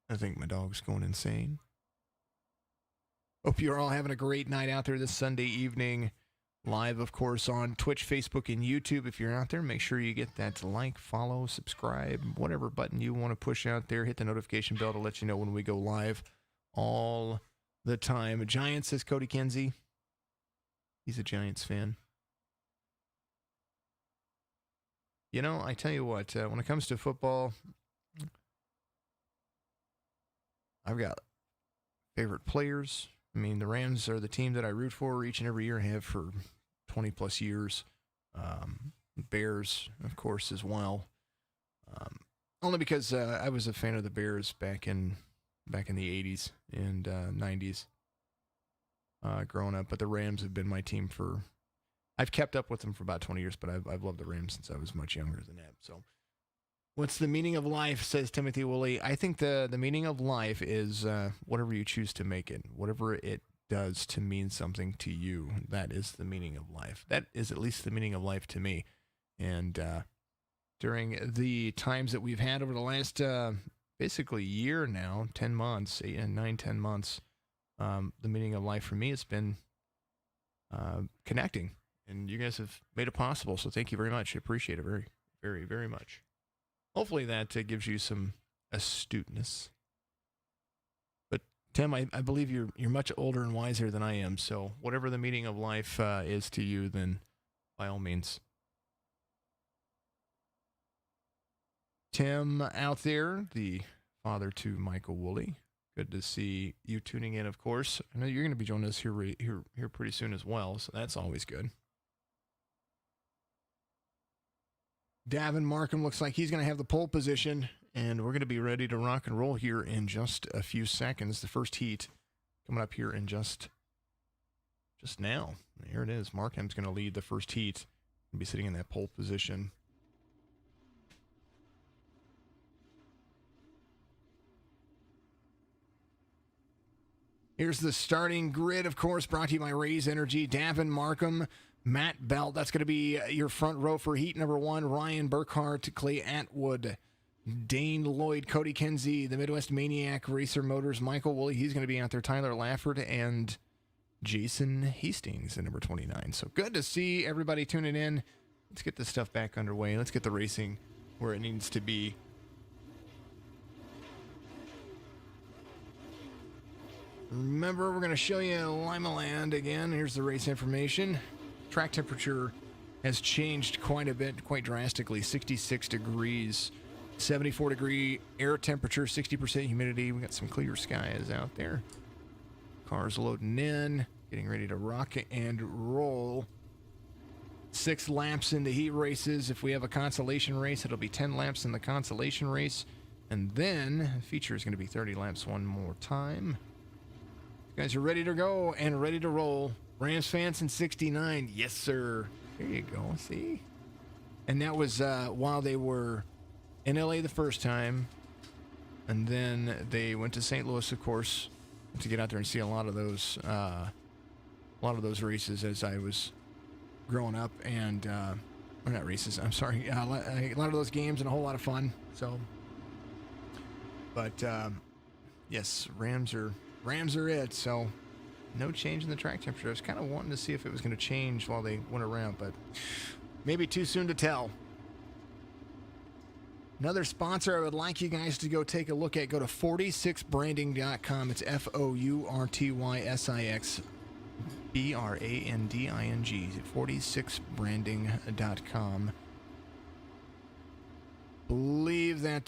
I think my dog's going insane. Hope you're all having a great night out there this Sunday evening. Live, of course, on Twitch, Facebook, and YouTube. If you're out there, make sure you get that like, follow, subscribe, whatever button you want to push out there. Hit the notification bell to let you know when we go live all the time. Giants, says Cody Kenzie. He's a Giants fan. You know, I tell you what, when it comes to football, I've got favorite players. I mean, the Rams are the team that I root for each and every year. I have for 20-plus years. Bears, of course, as well. Only because I was a fan of the Bears back in the 80s and 90s growing up. But the Rams have been my team for... I've kept up with them for about 20 years, but I've loved the Rams since I was much younger than that. So... What's the meaning of life, says Timothy Woolley. I think the meaning of life is whatever you choose to make it. Whatever it does to mean something to you, that is the meaning of life. That is at least the meaning of life to me. And during the times that we've had over the last basically year now, 10 months, 10 months, the meaning of life for me has been connecting. And you guys have made it possible, so thank you very much. I appreciate it very, very, very much. Hopefully that gives you some astuteness. But Tim, I believe you're much older and wiser than I am. So whatever the meaning of life is to you, then by all means. Tim out there, the father to Michael Woolley. Good to see you tuning in, of course. I know you're going to be joining us here pretty soon as well, so that's always good. Davin Markham looks like he's going to have the pole position, and we're going to be ready to rock and roll here in just a few seconds. The first heat coming up here in just now. Here it is. Markham's going to lead the first heat and be sitting in that pole position. Here's the starting grid, of course, brought to you by Raise Energy. Davin Markham, Matt Belt. That's going to be your front row for heat number 1. Ryan Burkhart, Clay Atwood, Dane Lloyd, Cody Kenzie, the Midwest Maniac, Racer Motors, Michael Woolley. He's going to be out there. Tyler Lafford and Jason Hastings at number 29. So good to see everybody tuning in. Let's get this stuff back underway. Let's get the racing where it needs to be. Remember, we're going to show you Limaland again. Here's the race information. Track temperature has changed quite a bit, quite drastically. 66 degrees, 74 degree air temperature, 60% humidity. We got some clear skies out there. Cars loading in, getting ready to rock and roll. 6 laps in the heat races. If we have a consolation race, it'll be 10 laps in the consolation race. And then the feature is going to be 30 laps one more time. You guys are ready to go and ready to roll. Rams fans in 69. Yes, sir. There you go. See? And that was while they were in LA the first time. And then they went to St. Louis, of course, to get out there and see a lot of those races as I was growing up. And, or not races, I'm sorry. A lot of those games and a whole lot of fun. So, but, yes, Rams are it, so no change in the track temperature. I was kind of wanting to see if it was going to change while they went around, but maybe too soon to tell. Another sponsor I would like you guys to go take a look at, go to 46branding.com. It's FOURTYSIX BRANDING, 46branding.com. Believe that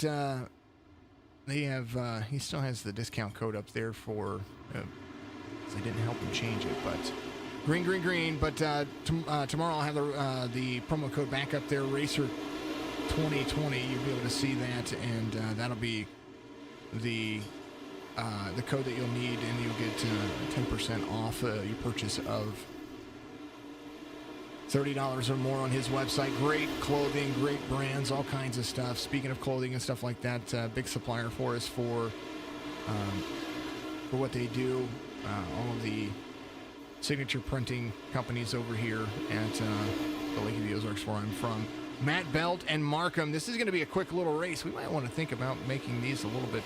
they have, he still has the discount code up there for, they didn't help him change it, but green, but tomorrow I'll have the promo code back up there, Racer 2020. You'll be able to see that, and that'll be the code that you'll need, and you'll get 10% off your purchase of $30 or more on his website. Great clothing, great brands, all kinds of stuff. Speaking of clothing and stuff like that, big supplier for us for what they do. All of the signature printing companies over here at the Lake of the Ozarks, where I'm from. Matt Belt and Markham. This is going to be a quick little race. We might want to think about making these a little bit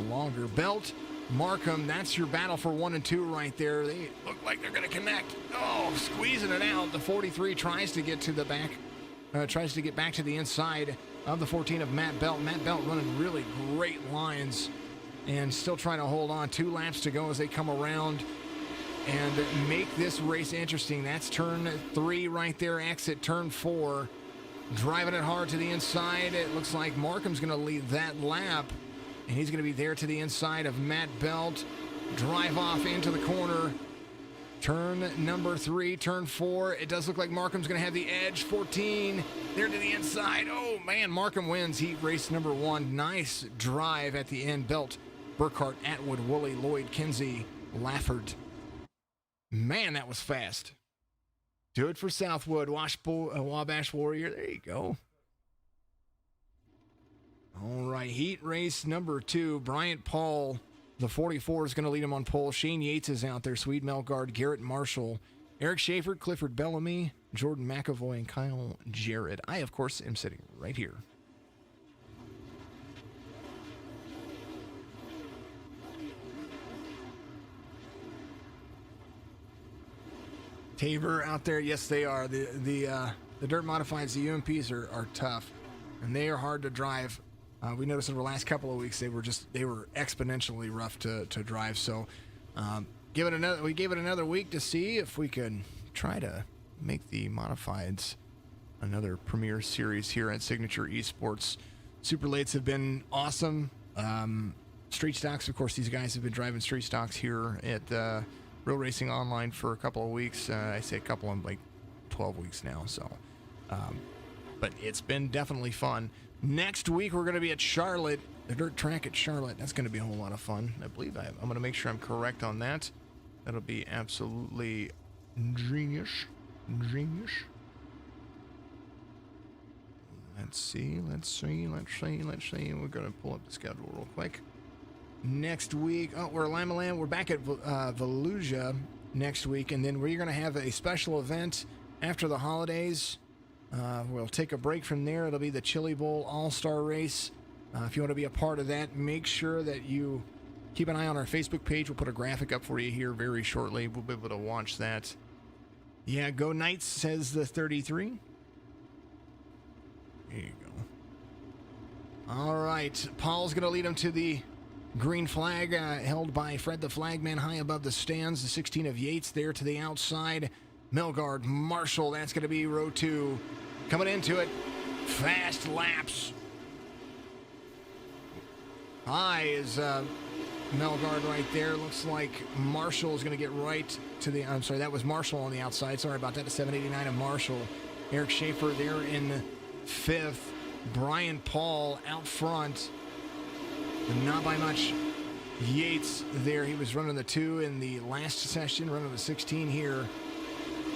longer. Belt, Markham, that's your battle for 1 and 2 right there. They look like they're going to connect. Oh, squeezing it out. The 43 tries to get to the back, tries to get back to the inside of the 14 of Matt Belt. Matt Belt running really great lines and still trying to hold on. 2 laps to go as they come around and make this race interesting. That's turn 3 right there, exit turn 4. Driving it hard to the inside. It looks like Markham's going to lead that lap. And he's going to be there to the inside of Matt Belt. Drive off into the corner. Turn number 3, turn 4. It does look like Markham's going to have the edge. 14, there to the inside. Oh, man, Markham wins heat race number 1. Nice drive at the end. Belt, Burkhart, Atwood, Woolley, Lloyd, Kinsey, Lafford. Man, that was fast. Do it for Southwood. Wabash Warrior. There you go. All right, heat race number 2. Bryant Paul, the 44, is going to lead him on pole. Shane Yates is out there. Swede Melgard, Garrett Marshall, Eric Schaefer, Clifford Bellamy, Jordan McAvoy, and Kyle Jarrett. I, of course, am sitting right here. Tabor out there, yes, they are. The dirt modifieds, the UMPs are tough, and they are hard to drive. We noticed over the last couple of weeks they were exponentially rough to drive. So we gave it another week to see if we could try to make the modifieds another premier series here at Signature Esports. Super Lates have been awesome. Street stocks, of course, these guys have been driving street stocks here at Real Racing Online for a couple of weeks. I say a couple, in like 12 weeks now. So, but it's been definitely fun. Next week, we're going to be at Charlotte, the dirt track at Charlotte. That's going to be a whole lot of fun. I believe I'm going to make sure I'm correct on that. That'll be absolutely genius. Let's see. We're going to pull up the schedule real quick. next week. Oh, we're Limaland. We're back at Volusia next week, and then we're going to have a special event after the holidays. We'll take a break from there. It'll be the Chili Bowl All-Star Race. If you want to be a part of that, make sure that you keep an eye on our Facebook page. We'll put a graphic up for you here very shortly. We'll be able to watch that. Yeah, go Knights, says the 33. There you go. All right, Paul's going to lead him to the green flag held by Fred the Flagman high above the stands. The 16 of Yates there to the outside. Melgard, Marshall, that's going to be row 2. Coming into it, fast laps. High is Melgard right there. Looks like Marshall is going to get right to the... I'm sorry, that was Marshall on the outside. Sorry about that. The 789 of Marshall. Eric Schaefer there in 5th. Brian Paul out front. Not by much. Yates there. He was running the 2 in the last session. Running the 16 here.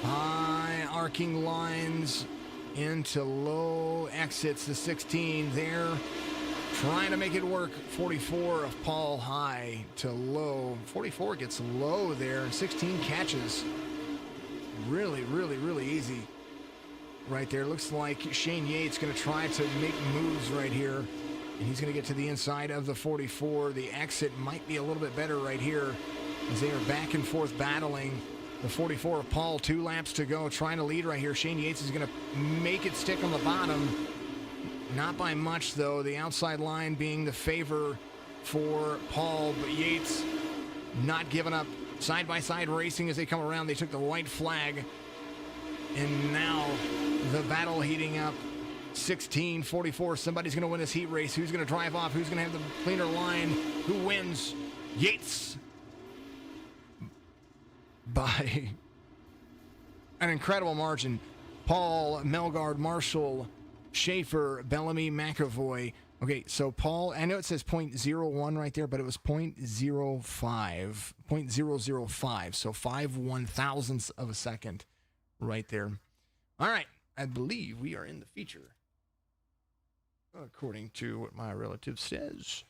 High arcing lines into low exits. The 16 there. Trying to make it work. 44 of Paul high to low. 44 gets low there. 16 catches. Really, really, really easy right there. Looks like Shane Yates going to try to make moves right here. And he's going to get to the inside of the 44. The exit might be a little bit better right here as they are back and forth battling. The 44 of Paul, 2 laps to go. Trying to lead right here. Shane Yates is going to make it stick on the bottom. Not by much, though. The outside line being the favor for Paul, but Yates not giving up. Side-by-side racing as they come around. They took the white flag, and now the battle heating up. 16, 44. Somebody's going to win this heat race. Who's going to drive off? Who's going to have the cleaner line? Who wins? Yates by an incredible margin. Paul, Melgard, Marshall, Schaefer, Bellamy, McAvoy. Okay, so Paul, I know it says 0.01 right there, but it was 0.05, 0.005, so 5/1000ths of a second right there. All right, I believe we are in the feature, according to what my relative says.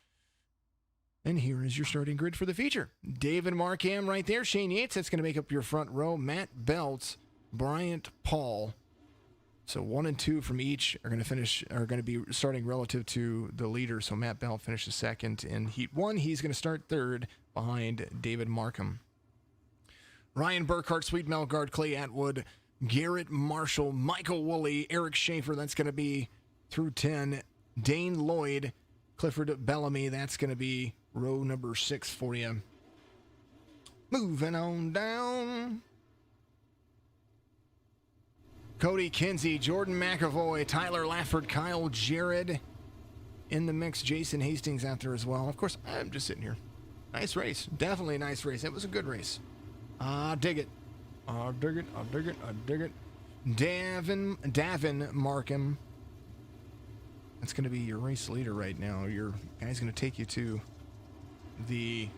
And here is your starting grid for the feature. David Markham right there, Shane Yates, that's going to make up your front row. Matt Belt, Bryant Paul. So 1 and 2 from each are going to be starting relative to the leader. So Matt Bell finishes second in Heat 1. He's going to start third behind David Markham. Ryan Burkhart, Sweet Melgard, Clay Atwood, Garrett Marshall, Michael Woolley, Eric Schaefer. That's going to be through 10. Dane Lloyd, Clifford Bellamy. That's going to be row number 6 for you. Moving on down. Cody Kinsey, Jordan McAvoy, Tyler Lafford, Kyle Jared in the mix. Jason Hastings out there as well. Of course, I'm just sitting here. Nice race. Definitely a nice race. It was a good race. I dig it. I dig it. I dig it. I dig it. Davin Markham. That's going to be your race leader right now. Your guy's going to take you to the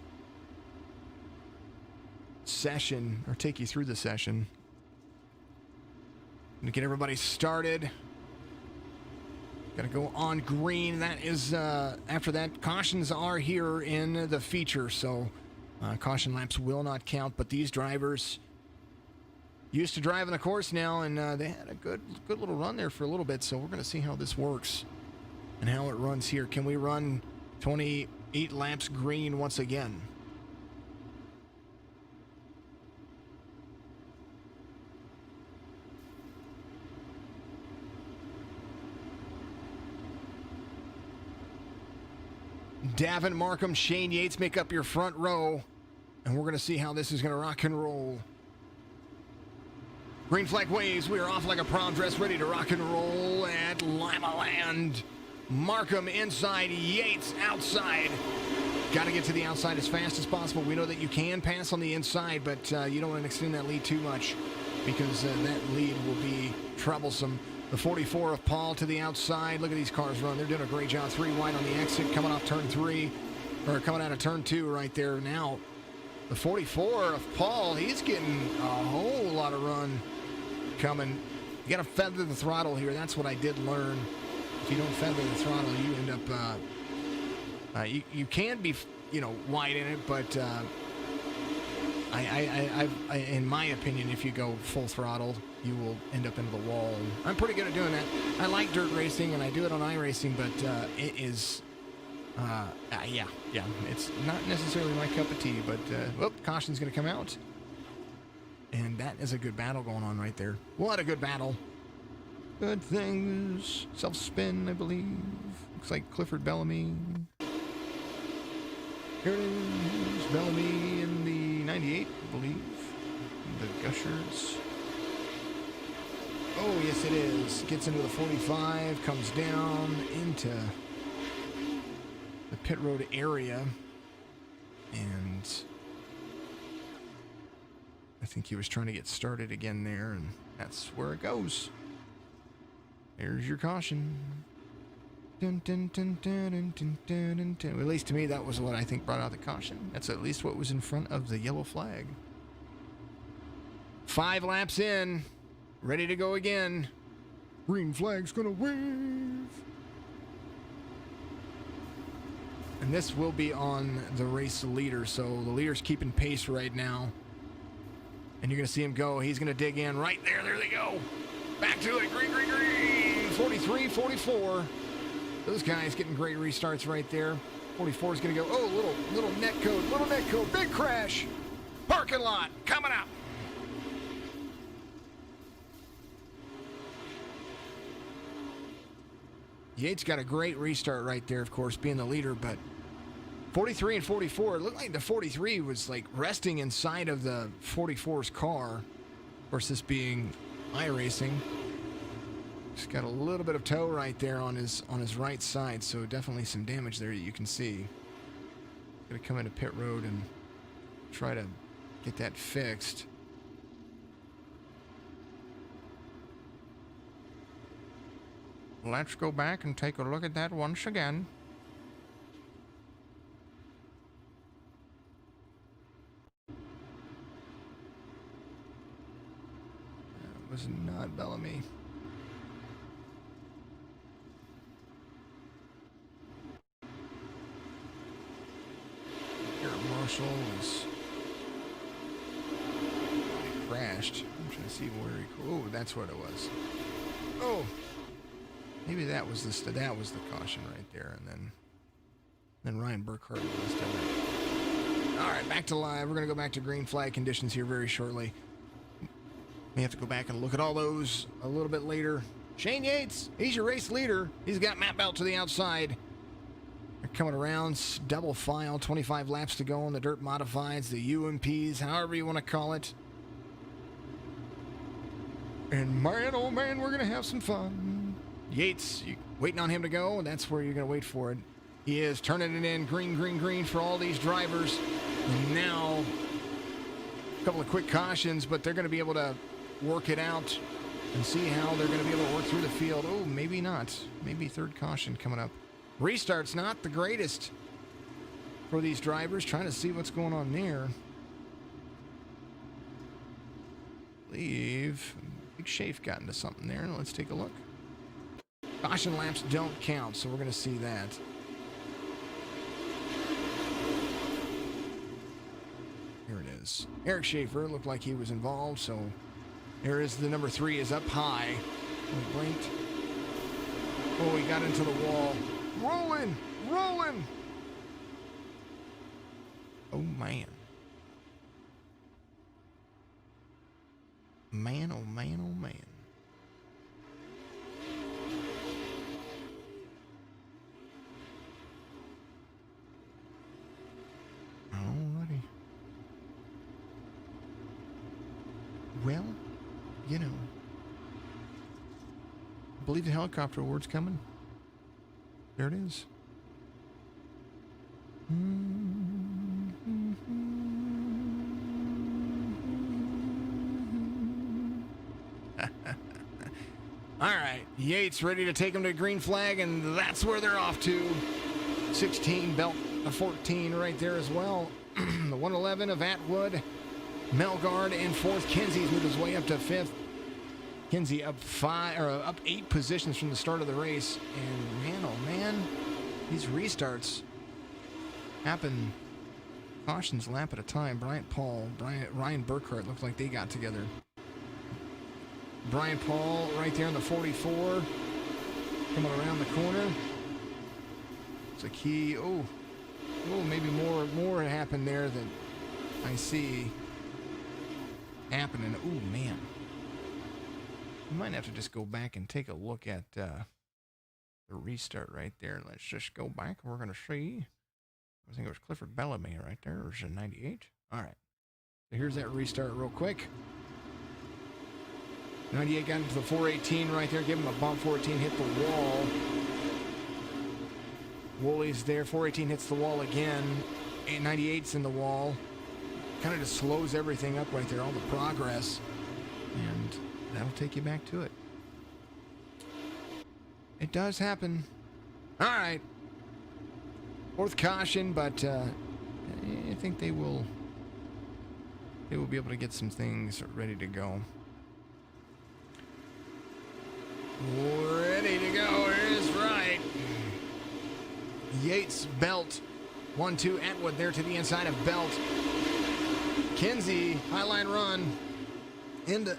session, or take you through the session. To get everybody started. Got to go on green. That is, after that, cautions are here in the feature, so caution laps will not count, but these drivers used to driving the course now, and they had a good little run there for a little bit, so we're going to see how this works and how it runs here. Can we run 28 laps green once again? Davin Markham, Shane Yates make up your front row, and we're going to see how this is going to rock and roll. Green flag waves. We are off like a prom dress, ready to rock and roll at Limaland. Markham inside, Yates outside. Got to get to the outside as fast as possible. We know that you can pass on the inside, but you don't want to extend that lead too much because that lead will be troublesome. The 44 of Paul to the outside. Look at these cars run. They're doing a great job. 3 wide on the exit, coming off turn 3, or coming out of turn 2 right there now. The 44 of Paul, he's getting a whole lot of run coming. You got to feather the throttle here. That's what I did learn. If you don't feather the throttle, you end up You can be, wide in it, but in my opinion, if you go full throttle, you will end up into the wall. And I'm pretty good at doing that. I like dirt racing, and I do it on iRacing, but it is, yeah, it's not necessarily my cup of tea. But caution's going to come out, and that is a good battle going on right there. What a good battle! Good things. Self-spin, I believe. Looks like Clifford Bellamy. Here it is. Bellamy in the 98, I believe. The Gushers. Oh, yes, it is. Gets into the 45, comes down into the pit road area. And I think he was trying to get started again there, and that's where it goes. There's your caution. Dun, dun, dun, dun, dun, dun, dun, dun, dun. At least to me, that was what I think brought out the caution. That's at least what was in front of the yellow flag. 5 laps in. Ready to go again. Green flag's gonna wave. And this will be on the race leader, so the leader's keeping pace right now. And you're gonna see him go. He's gonna dig in right there. There they go. Back to it. Green, green, green. 43, 44. Those guys getting great restarts right there. 44 is going to go, little net code, big crash. Parking lot, coming out. Yates got a great restart right there, of course, being the leader, but 43 and 44, it looked like the 43 was like resting inside of the 44's car. Of course, this being iRacing. He's got a little bit of toe right there on his right side, so definitely some damage there that you can see. Gonna come into pit road and try to get that fixed. Let's go back and take a look at that once again. That was not Bellamy. Marshall was crashed. I'm trying to see where he. Oh, that's what it was. Oh, maybe that was the caution right there, and then Ryan Burkhart was down there. All right, back to live. We're gonna go back to green flag conditions here very shortly. We have to go back and look at all those a little bit later. Shane Yates, he's your race leader. He's got map out to the outside. They're coming around, double file, 25 laps to go on the dirt modifieds, the UMPs, however you want to call it. And man, oh man, we're going to have some fun. Yates, you waiting on him to go, and that's where you're going to wait for it. He is turning it in, green, green, green for all these drivers. And now, a couple of quick cautions, but they're going to be able to work it out and see how they're going to be able to work through the field. Oh, maybe not. Maybe third caution coming up. Restart's not the greatest for these drivers. Trying to see what's going on there. I believe Big Shafe got into something there. Let's take a look. Caution laps don't count, so we're going to see that. Here it is. Eric Schaefer looked like he was involved, so there is the number 3 is up high. He blinked. Oh, he got into the wall. Rolling! Rolling! Oh, man. Man, oh, man, oh, man. Alrighty. Well, you know. I believe the helicopter award's coming. There it is. All right, Yates ready to take them to green flag, and that's where they're off to. 16 belt, a 14 right there as well. The 111 of Atwood, Melgard in 4th. Kinsey's moved his way up to 5th. Kinsey up 8 positions from the start of the race, and man, oh man, these restarts happen cautions lap at a time. Ryan Burkhart looked like they got together. Brian Paul right there in the 44. Coming around the corner. It's a key. Oh, maybe more happened there than I see happening. Oh, man. We might have to just go back and take a look at the restart right there. Let's just go back. We're going to see. I think it was Clifford Bellamy right there. Or was it 98? All right. So here's that restart real quick. 98 got into the 418 right there. Give him a bump. 418 hit the wall. Wooley's there. 418 hits the wall again. 98's in the wall. Kind of just slows everything up right there. All the progress. And that'll take you back to it. It does happen. All right. Fourth caution, but I think they will be able to get some things ready to go. Ready to go is right. Yates, Belt, 1-2, Atwood there to the inside of Belt. Kinsey, highline run,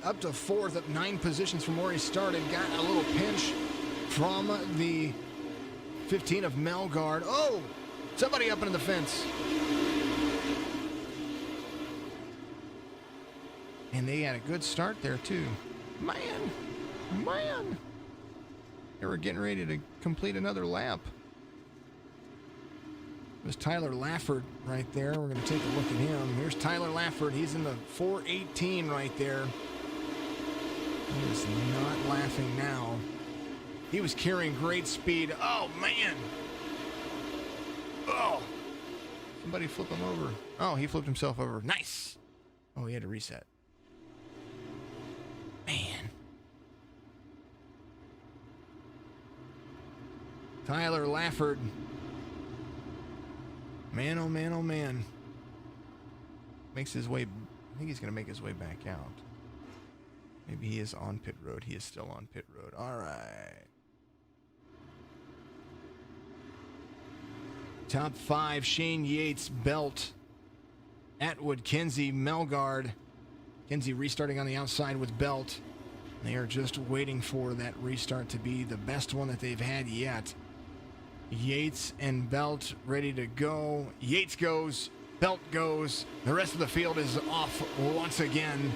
up to fourth, up 9 positions from where he started. Got a little pinch from the 15 of Melgard. Oh, somebody up into the fence. And they had a good start there too. Man. They were getting ready to complete another lap. It was Tyler Lafford right there. We're going to take a look at him. Here's Tyler Lafford. He's in the 418 right there. He is not laughing now. He was carrying great speed. Oh, man. Oh. Somebody flip him over. Oh, he flipped himself over. Nice. Oh, he had to reset. Man. Tyler Lafford. Man, oh man, oh man. Makes his way. I think he's going to make his way back out. Maybe he is on pit road. He is still on pit road. All right. Top 5, Shane Yates, Belt, Atwood, Kinsey, Melgard. Kinsey restarting on the outside with Belt. They are just waiting for that restart to be the best one that they've had yet. Yates and Belt ready to go. Yates goes, Belt goes. The rest of the field is off once again.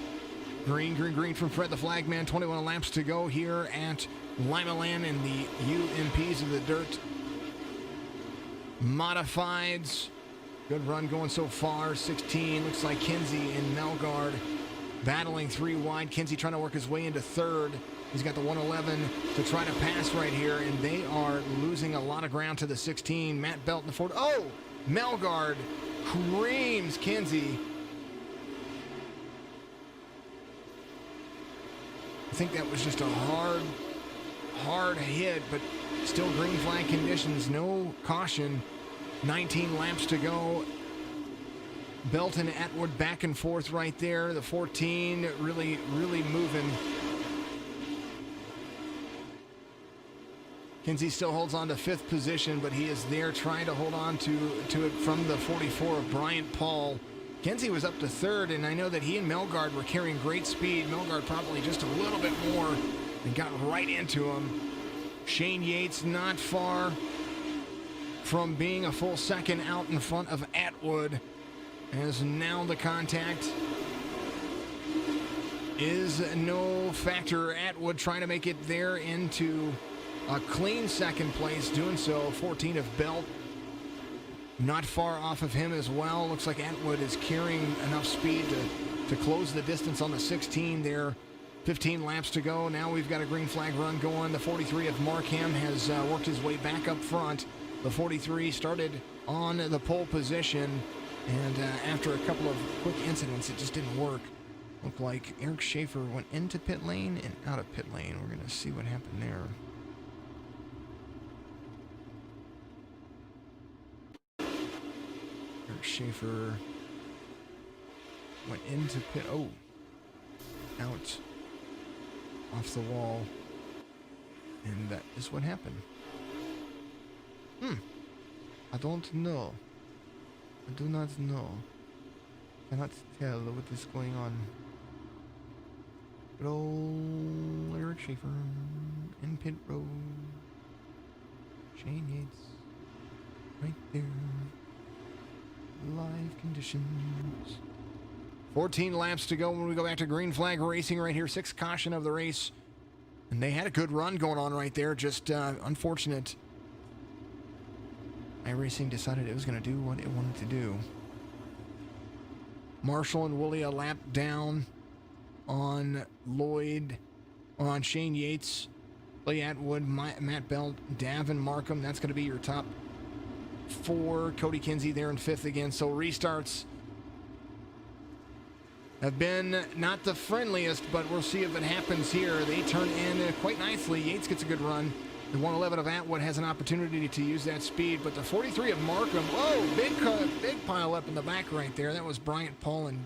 Green from Fred the Flagman. 21 laps to go here at Limaland in the UMPs of the Dirt Modifieds. Good run going so far. 16. Looks like Kinsey and Melgard battling 3 wide. Kinsey trying to work his way into third. He's got the 111 to try to pass right here, and they are losing a lot of ground to the 16. Matt Belt in the 4. Oh! Melgard creams Kinsey. I think that was just a hard hit, but still green flag conditions. No caution. 19 laps to go. Belt and Atwood back and forth right there. The 14 really moving. Kinsey still holds on to 5th position, but he is there trying to hold on to it from the 44 of Bryant Paul. Kinsey was up to 3rd, and I know that he and Melgard were carrying great speed. Melgard probably just a little bit more and got right into him. Shane Yates not far from being a full second out in front of Atwood, as now the contact is no factor. Atwood trying to make it there into a clean second place, doing so. 14 of Belt, not far off of him as well. Looks like Atwood is carrying enough speed to close the distance on the 16 there. 15 laps to go. Now we've got a green flag run going. The 43 of Markham has worked his way back up front. The 43 started on the pole position, and after a couple of quick incidents, it just didn't work. Looked like Eric Schaefer went into pit lane and out of pit lane. We're going to see what happened there. Eric Schaefer went into pit. Oh, out off the wall. And that is what happened. I don't know. I do not know. Cannot tell what is going on. Good old Eric Schaefer in pit road. Shane Yates right there. Live conditions. 14 laps to go when we go back to green flag racing right here. 6th caution of the race. And they had a good run going on right there. Just unfortunate. iRacing decided it was going to do what it wanted to do. Marshall and Woolley a lap down on Lloyd, on Shane Yates, Clay Atwood, Matt Belt, Davin Markham. That's going to be your top 4. Cody Kinsey there in 5th again. So restarts have been not the friendliest, but we'll see if it happens here. They turn in quite nicely. Yates gets a good run. The 111 of Atwood has an opportunity to use that speed, but the 43 of Markham, whoa, big pile up in the back right there. That was Bryant Paul and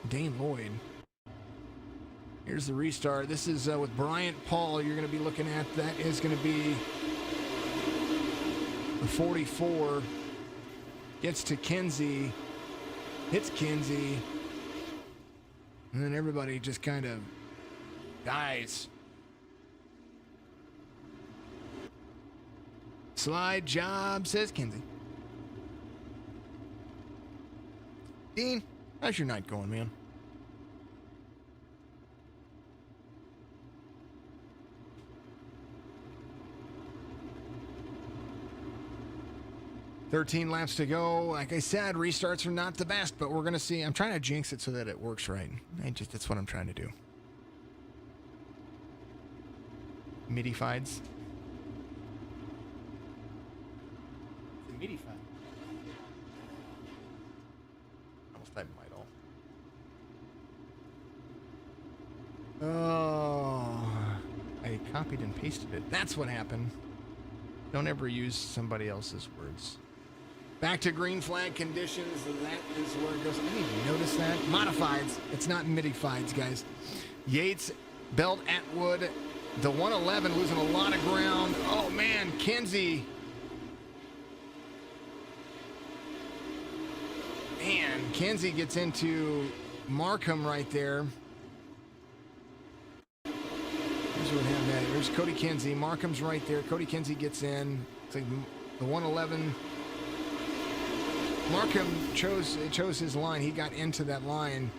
Dane Lloyd. Here's the restart. This is with Bryant Paul. You're going to be looking at, that is going to be the 44. Gets to Kinsey, hits Kinsey, and then everybody just kind of dies. Slide job, says Kinsey. Dean, how's your night going, man? "13 laps to go." Like I said, restarts are not the best, but we're going to see. I'm trying to jinx it so that it works right. That's what I'm trying to do. Midi-fides. Midi-fide. Almost typed Midol. Oh, I copied and pasted it. That's what happened. Don't ever use somebody else's words. Back to green flag conditions, and that is where it goes. I didn't even notice that. Modifieds. It's not midi-fides, guys. Yates, Belt, Atwood. The 111 losing a lot of ground. Oh, man. Kinsey. Man, Kinsey gets into Markham right there. Here's what happened. There's Cody Kinsey. Markham's right there. Cody Kinsey gets in. It's like the 111. Markham chose his line. He got into that line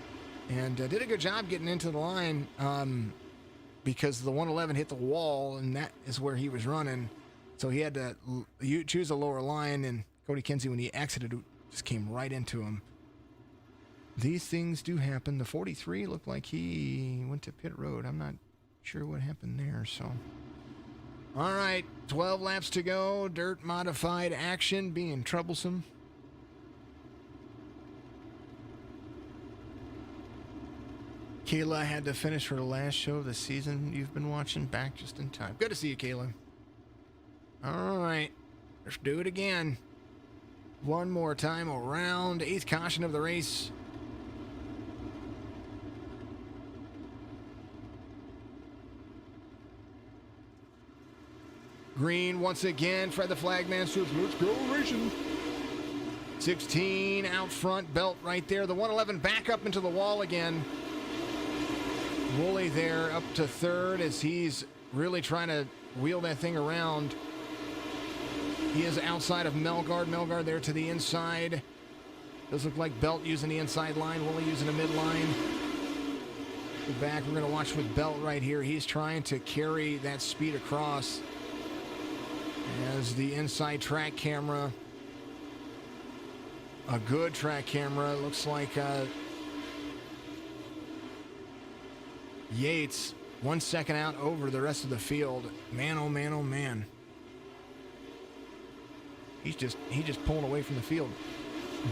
and did a good job getting into the line because the 111 hit the wall, and that is where he was running. So he had to choose a lower line, and Cody Kinsey, when he exited, just came right into him. These things do happen. The 43 looked like he went to pit road. I'm not sure what happened there. So, all right, 12 laps to go. Dirt modified action being troublesome. Kayla had to finish her last show of the season. You've been watching back just in time. Good to see you, Kayla. All right, let's do it again. One more time around. 8th caution of the race. Green once again. Fred the Flagman says, "Let's go racing." 16 out front. Belt right there. The 111 back up into the wall again. Woolley there up to 3rd as he's really trying to wheel that thing around. He is outside of Melgard. Melgard there to the inside. Does look like Belt using the inside line. Woolley using the midline. Go back. We're going to watch with Belt right here. He's trying to carry that speed across as the inside track camera. A good track camera. Looks like Yates 1 second out over the rest of the field. Man, oh man, oh man. He's just pulling away from the field.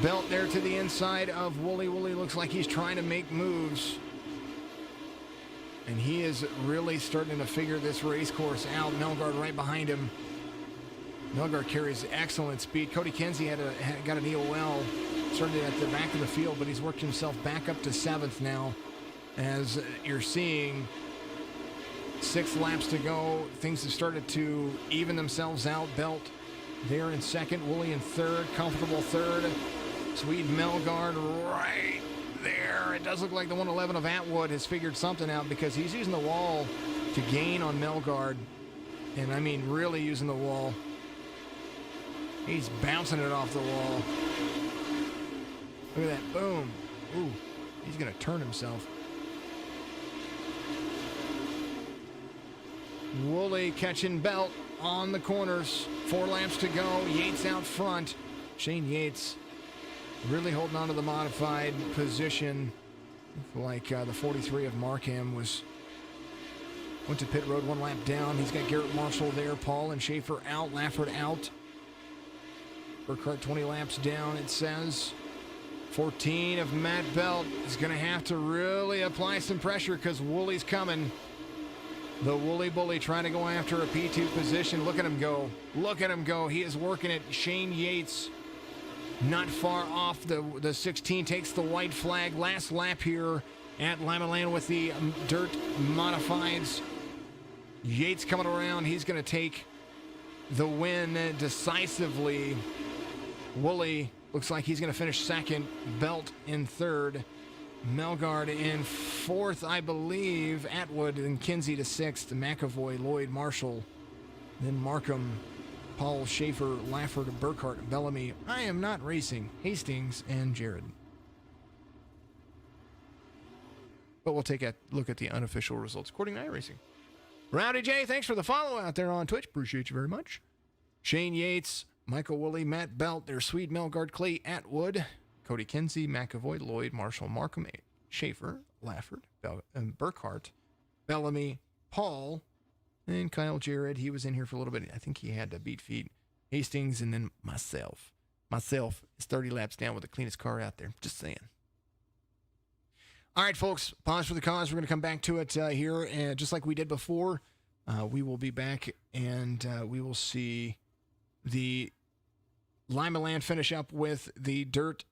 Belt there to the inside of Woolley. Woolley looks like he's trying to make moves. And he is really starting to figure this race course out. Melgard right behind him. Melgard carries excellent speed. Cody Kinsey got an EOL. Started at the back of the field, but he's worked himself back up to 7th now. As you're seeing, 6 laps to go. Things have started to even themselves out. Belt there in 2nd, Woolley in 3rd, comfortable 3rd. Swede Melgard right there. It does look like the 111 of Atwood has figured something out because he's using the wall to gain on Melgard. And I mean, really using the wall. He's bouncing it off the wall. Look at that. Boom. Ooh. He's going to turn himself. Woolley catching Belt on the corners. 4 laps to go. Yates out front. Shane Yates really holding on to the modified position. Like the 43 of Markham went to pit road 1 lap down. He's got Garrett Marshall there. Paul and Schaefer out. Lafford out. Burkhart 20 laps down, it says. 14 of Matt Belt is going to have to really apply some pressure because Woolley's coming. The Woolley Bully trying to go after a P2 position. Look at him go. Look at him go. He is working it. Shane Yates not far off the 16. Takes the white flag. Last lap here at Limaland with the dirt modifieds. Yates coming around. He's going to take the win decisively. Woolley looks like he's going to finish second. Belt in third. Melgard in fourth, I believe. Atwood and Kinsey to sixth. McAvoy, Lloyd, Marshall. Then Markham, Paul, Schaefer, Lafford, Burkhart, Bellamy. I am not racing. Hastings and Jared. But we'll take a look at the unofficial results according to iRacing. Rowdy J, thanks for the follow out there on Twitch. Appreciate you very much. Shane Yates, Michael Woolley, Matt Belt, there's Swede Melgard, Clay Atwood, Cody Kinsey, McAvoy, Lloyd, Marshall, Markham, Schaefer, Lafford, Burkhart, Bellamy, Paul, and Kyle Jarrett. He was in here for a little bit. I think he had to beat feet. Hastings, and then myself. Myself is 30 laps down with the cleanest car out there. Just saying. All right, folks, pause for the cause. We're going to come back to it here, and just like we did before, we will be back, and we will see the Limaland finish up with the dirt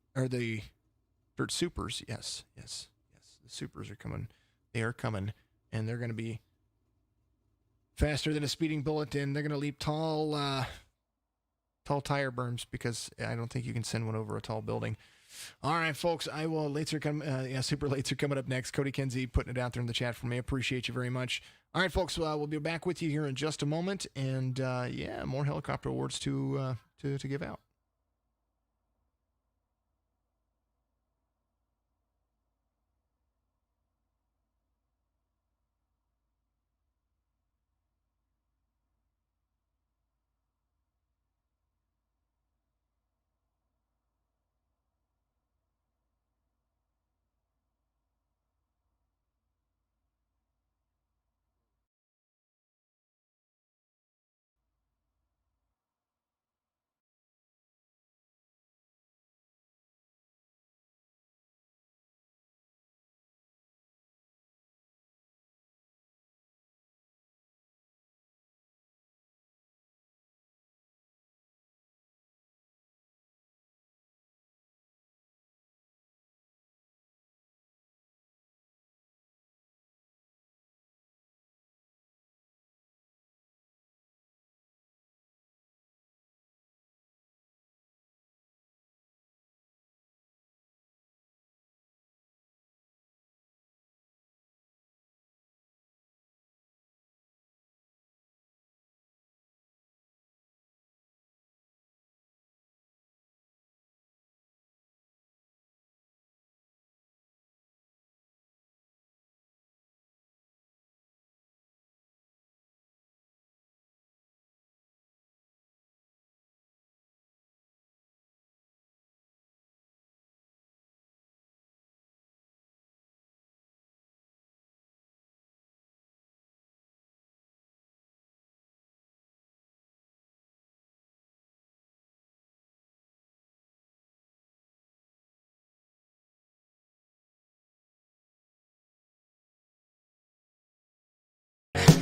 supers. Yes. The supers are coming. They are coming, and they're going to be faster than a speeding bullet, and they're going to leap tall tire berms because I don't think you can send one over a tall building. All right, folks, super lates are coming up next. Cody Kinsey putting it out there in the chat for me. Appreciate you very much. All right, folks, we'll be back with you here in just a moment, and more helicopter awards to give out.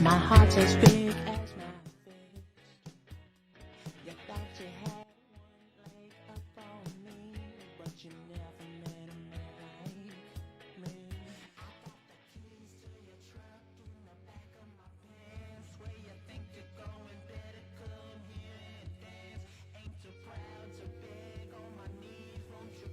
My heart's as big as my fist. You thought you had one leg up on me, but you never met a man like me. I got the keys to your truck in the back of my pants. Where you think you're going, better come here and dance. Ain't too proud to beg on my knees, won't you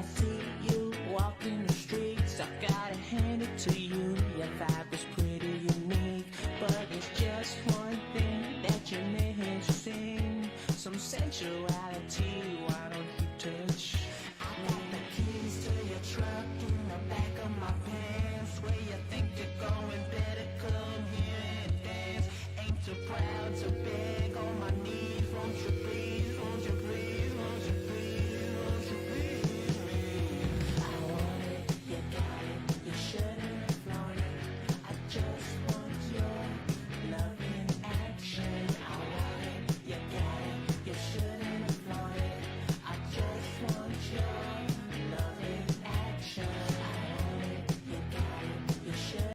I see you walking the streets, I gotta hand it to you. Your vibe is pretty unique, but it's just one thing that you're missing. Some sensuality, why don't you touch? I got the keys to your truck in the back of my pants. Where you think you're going, better come here and dance. Ain't too proud to beg on my knees. Won't you please, won't you please, won't you please, won't you please me? I want it, you got it, you shouldn't flaunt it. I just want your love in action. I want it, you got it, you shouldn't flaunt it. I just want your love in action. I want it, you got it, you should.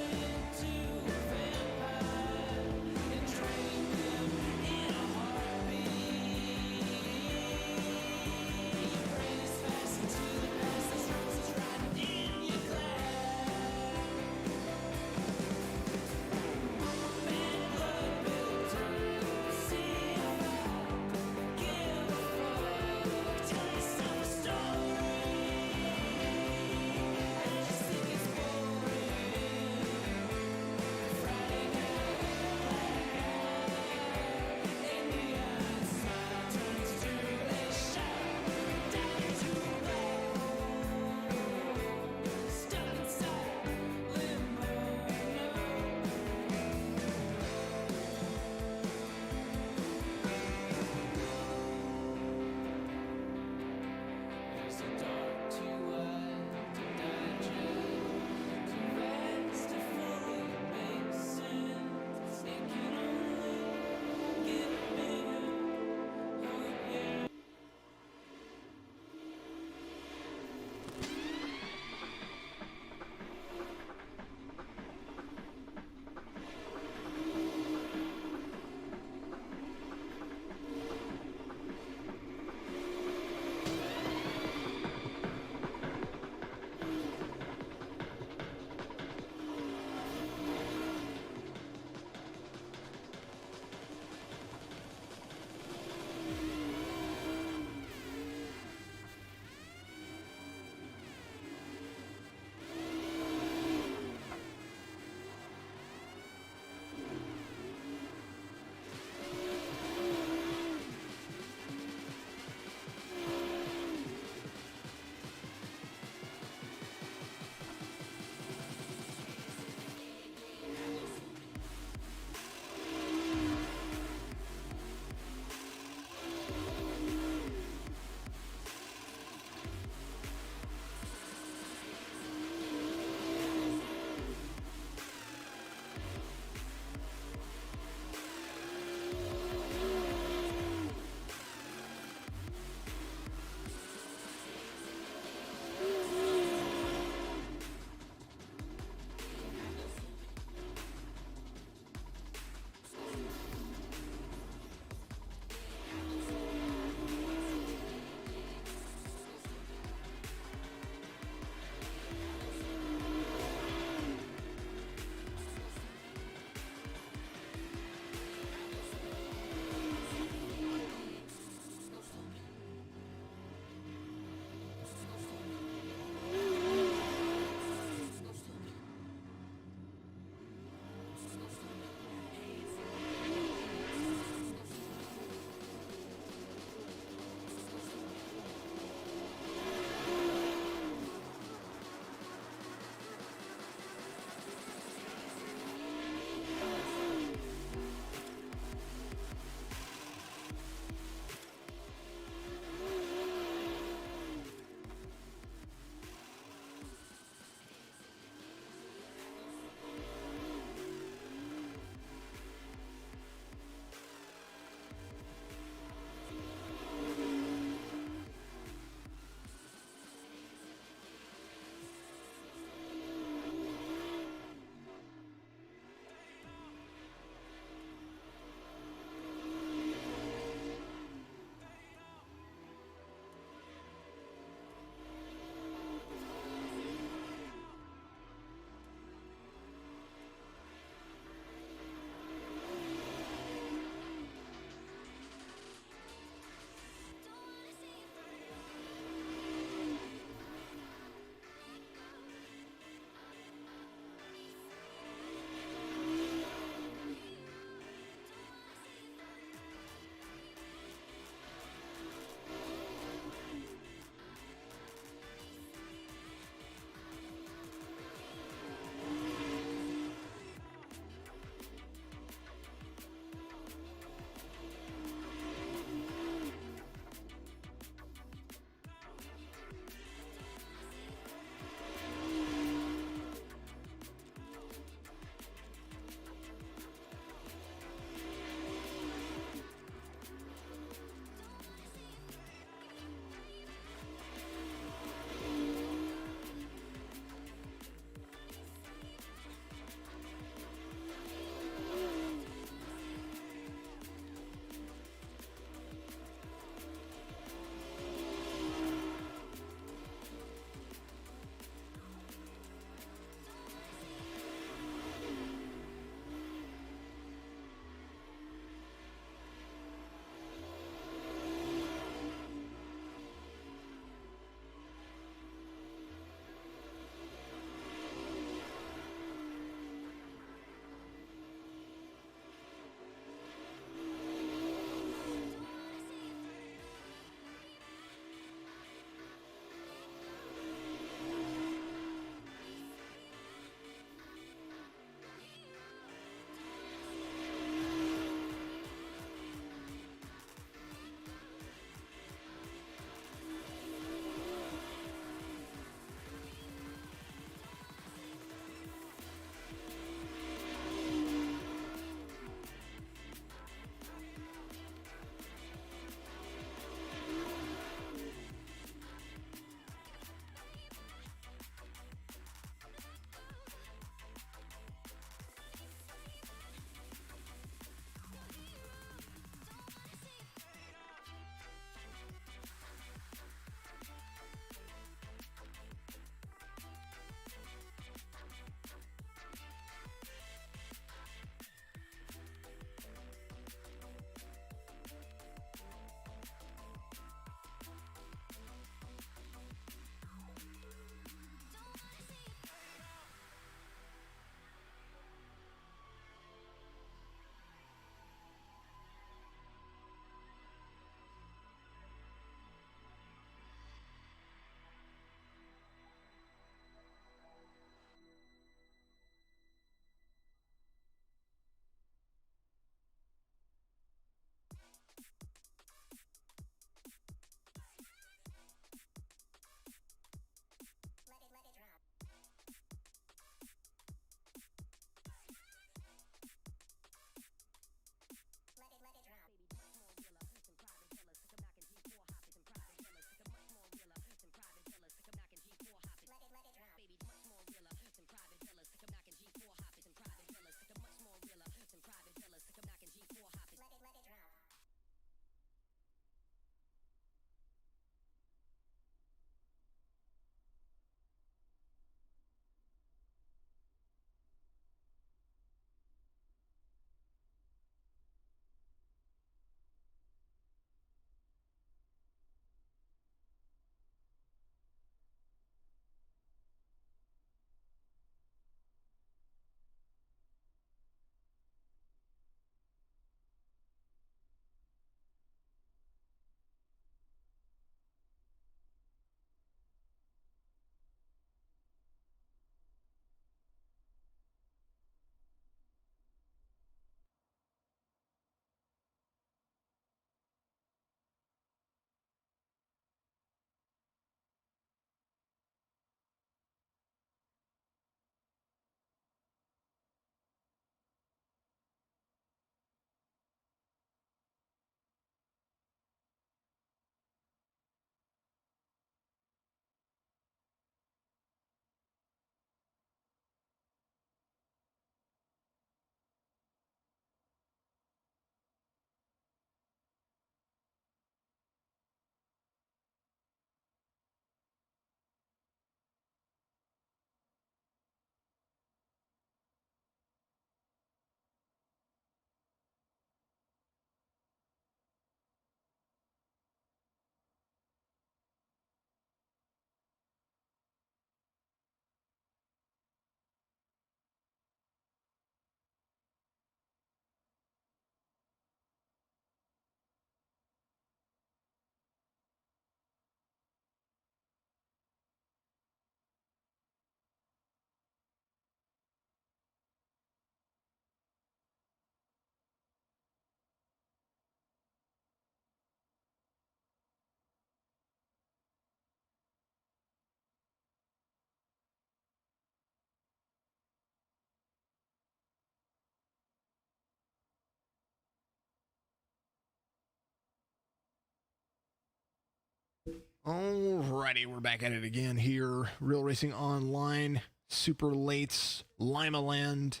Alrighty, we're back at it again here. Real Racing Online, Super Lates, Limaland.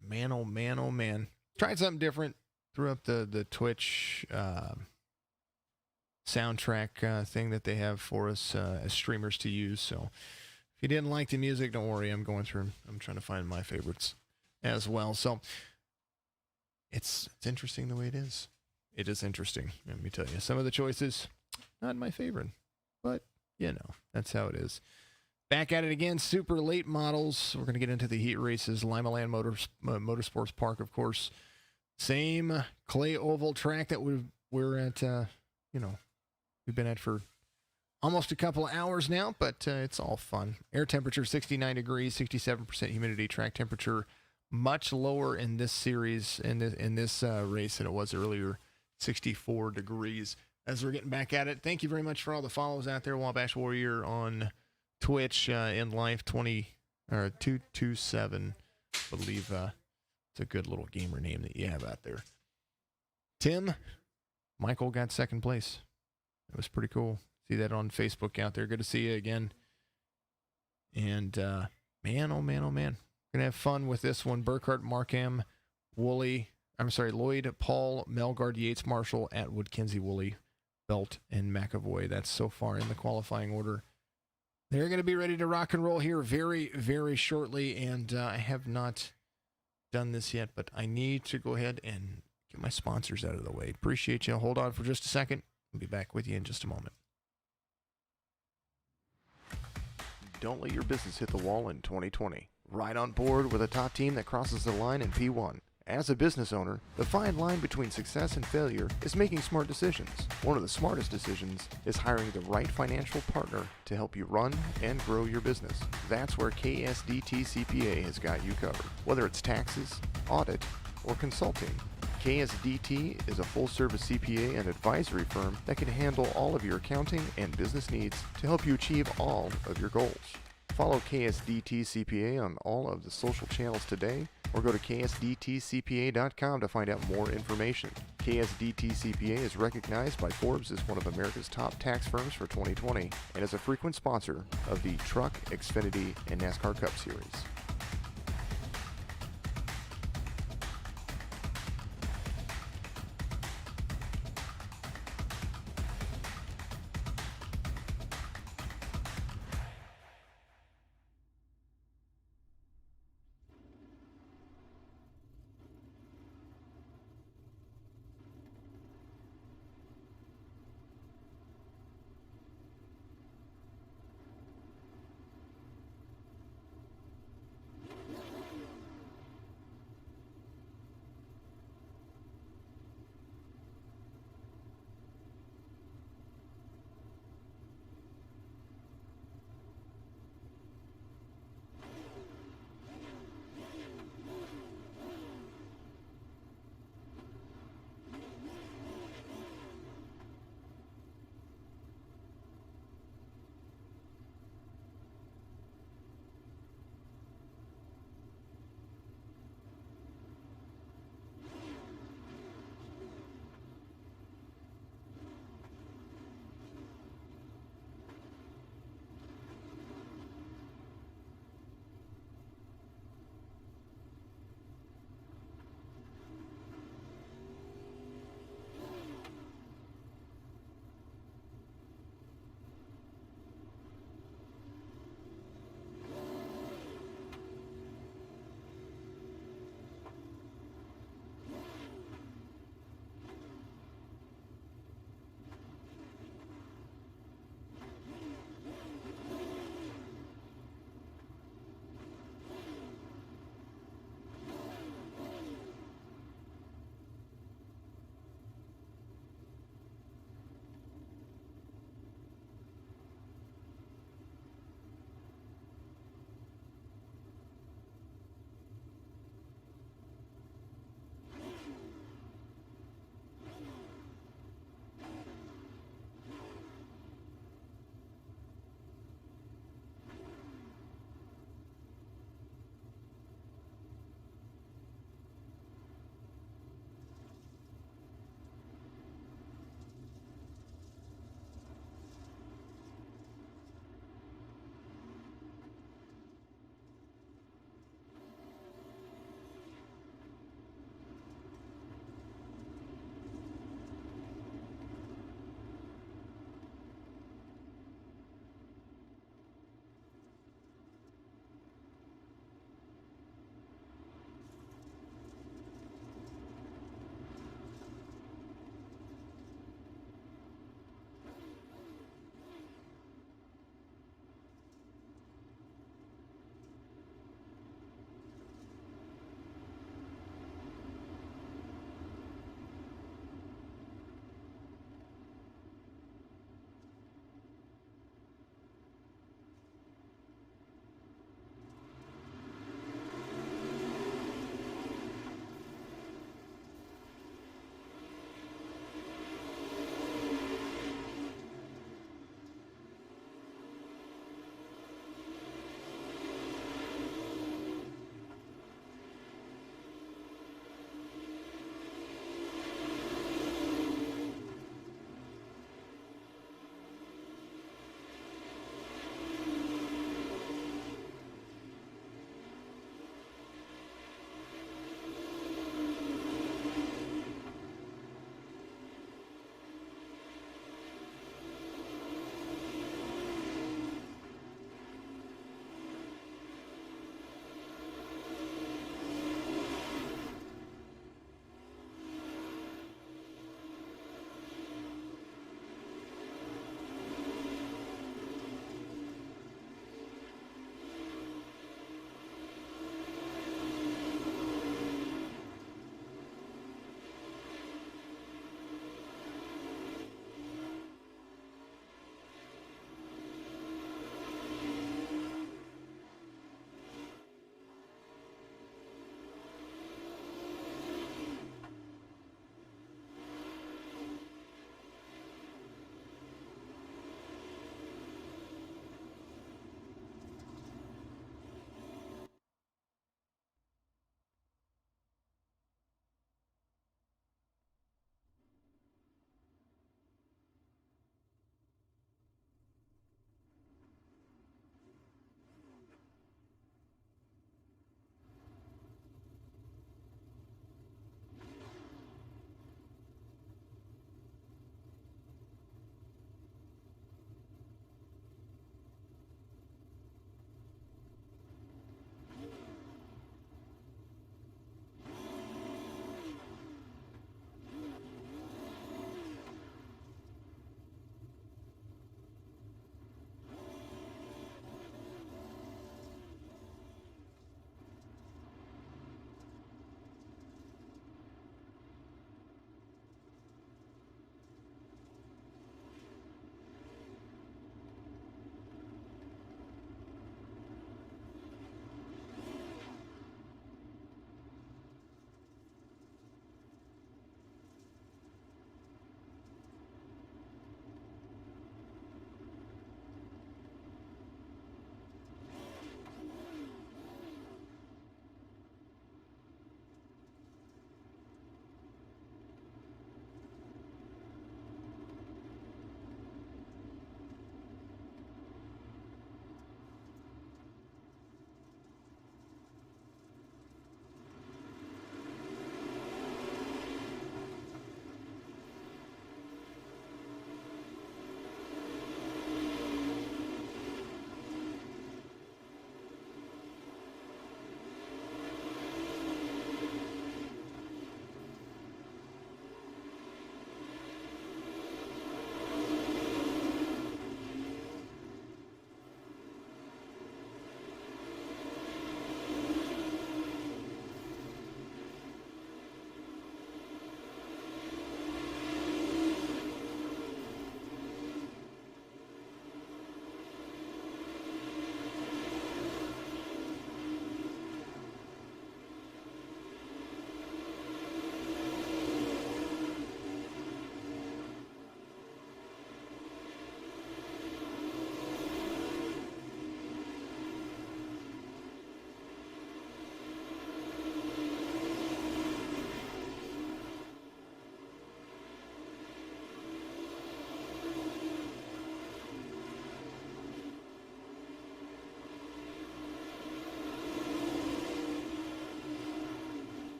Man, oh man, oh man. Tried something different. Threw up the Twitch soundtrack thing that they have for us as streamers to use. So if you didn't like the music, don't worry. I'm trying to find my favorites as well. So it's interesting the way it is. It is interesting. Let me tell you. Some of the choices, not my favorite, but that's how it is. Back at it again, super late models. We're going to get into the heat races. Limaland Motorsports Park, of course. Same clay oval track that we're at, we've been at for almost a couple of hours now, but it's all fun. Air temperature, 69 degrees, 67% humidity. Track temperature, much lower in this series, in this race than it was earlier, 64 degrees. As we're getting back at it, thank you very much for all the follows out there. Wabash Warrior on Twitch, in life 227, I believe it's a good little gamer name that you have out there. Tim, Michael got second place. That was pretty cool. See that on Facebook out there. Good to see you again. And man, oh man, oh man, gonna have fun with this one. Burkhart, Markham, Lloyd, Paul, Melgard, Yates, Marshall, Atwood, Kinsey, Woolley, Belt, and McAvoy. That's so far in the qualifying order. They're going to be ready to rock and roll here very, very shortly, and I have not done this yet, but I need to go ahead and get my sponsors out of the way. Appreciate you. Hold on for just a second. I'll be back with you in just a moment. Don't let your business hit the wall in 2020. Ride on board with a top team that crosses the line in P1. As a business owner, the fine line between success and failure is making smart decisions. One of the smartest decisions is hiring the right financial partner to help you run and grow your business. That's where KSDT CPA has got you covered. Whether it's taxes, audit, or consulting, KSDT is a full-service CPA and advisory firm that can handle all of your accounting and business needs to help you achieve all of your goals. Follow KSDT CPA on all of the social channels today, or go to ksdtcpa.com to find out more information. KSDT CPA is recognized by Forbes as one of America's top tax firms for 2020 and is a frequent sponsor of the Truck, Xfinity, and NASCAR Cup Series.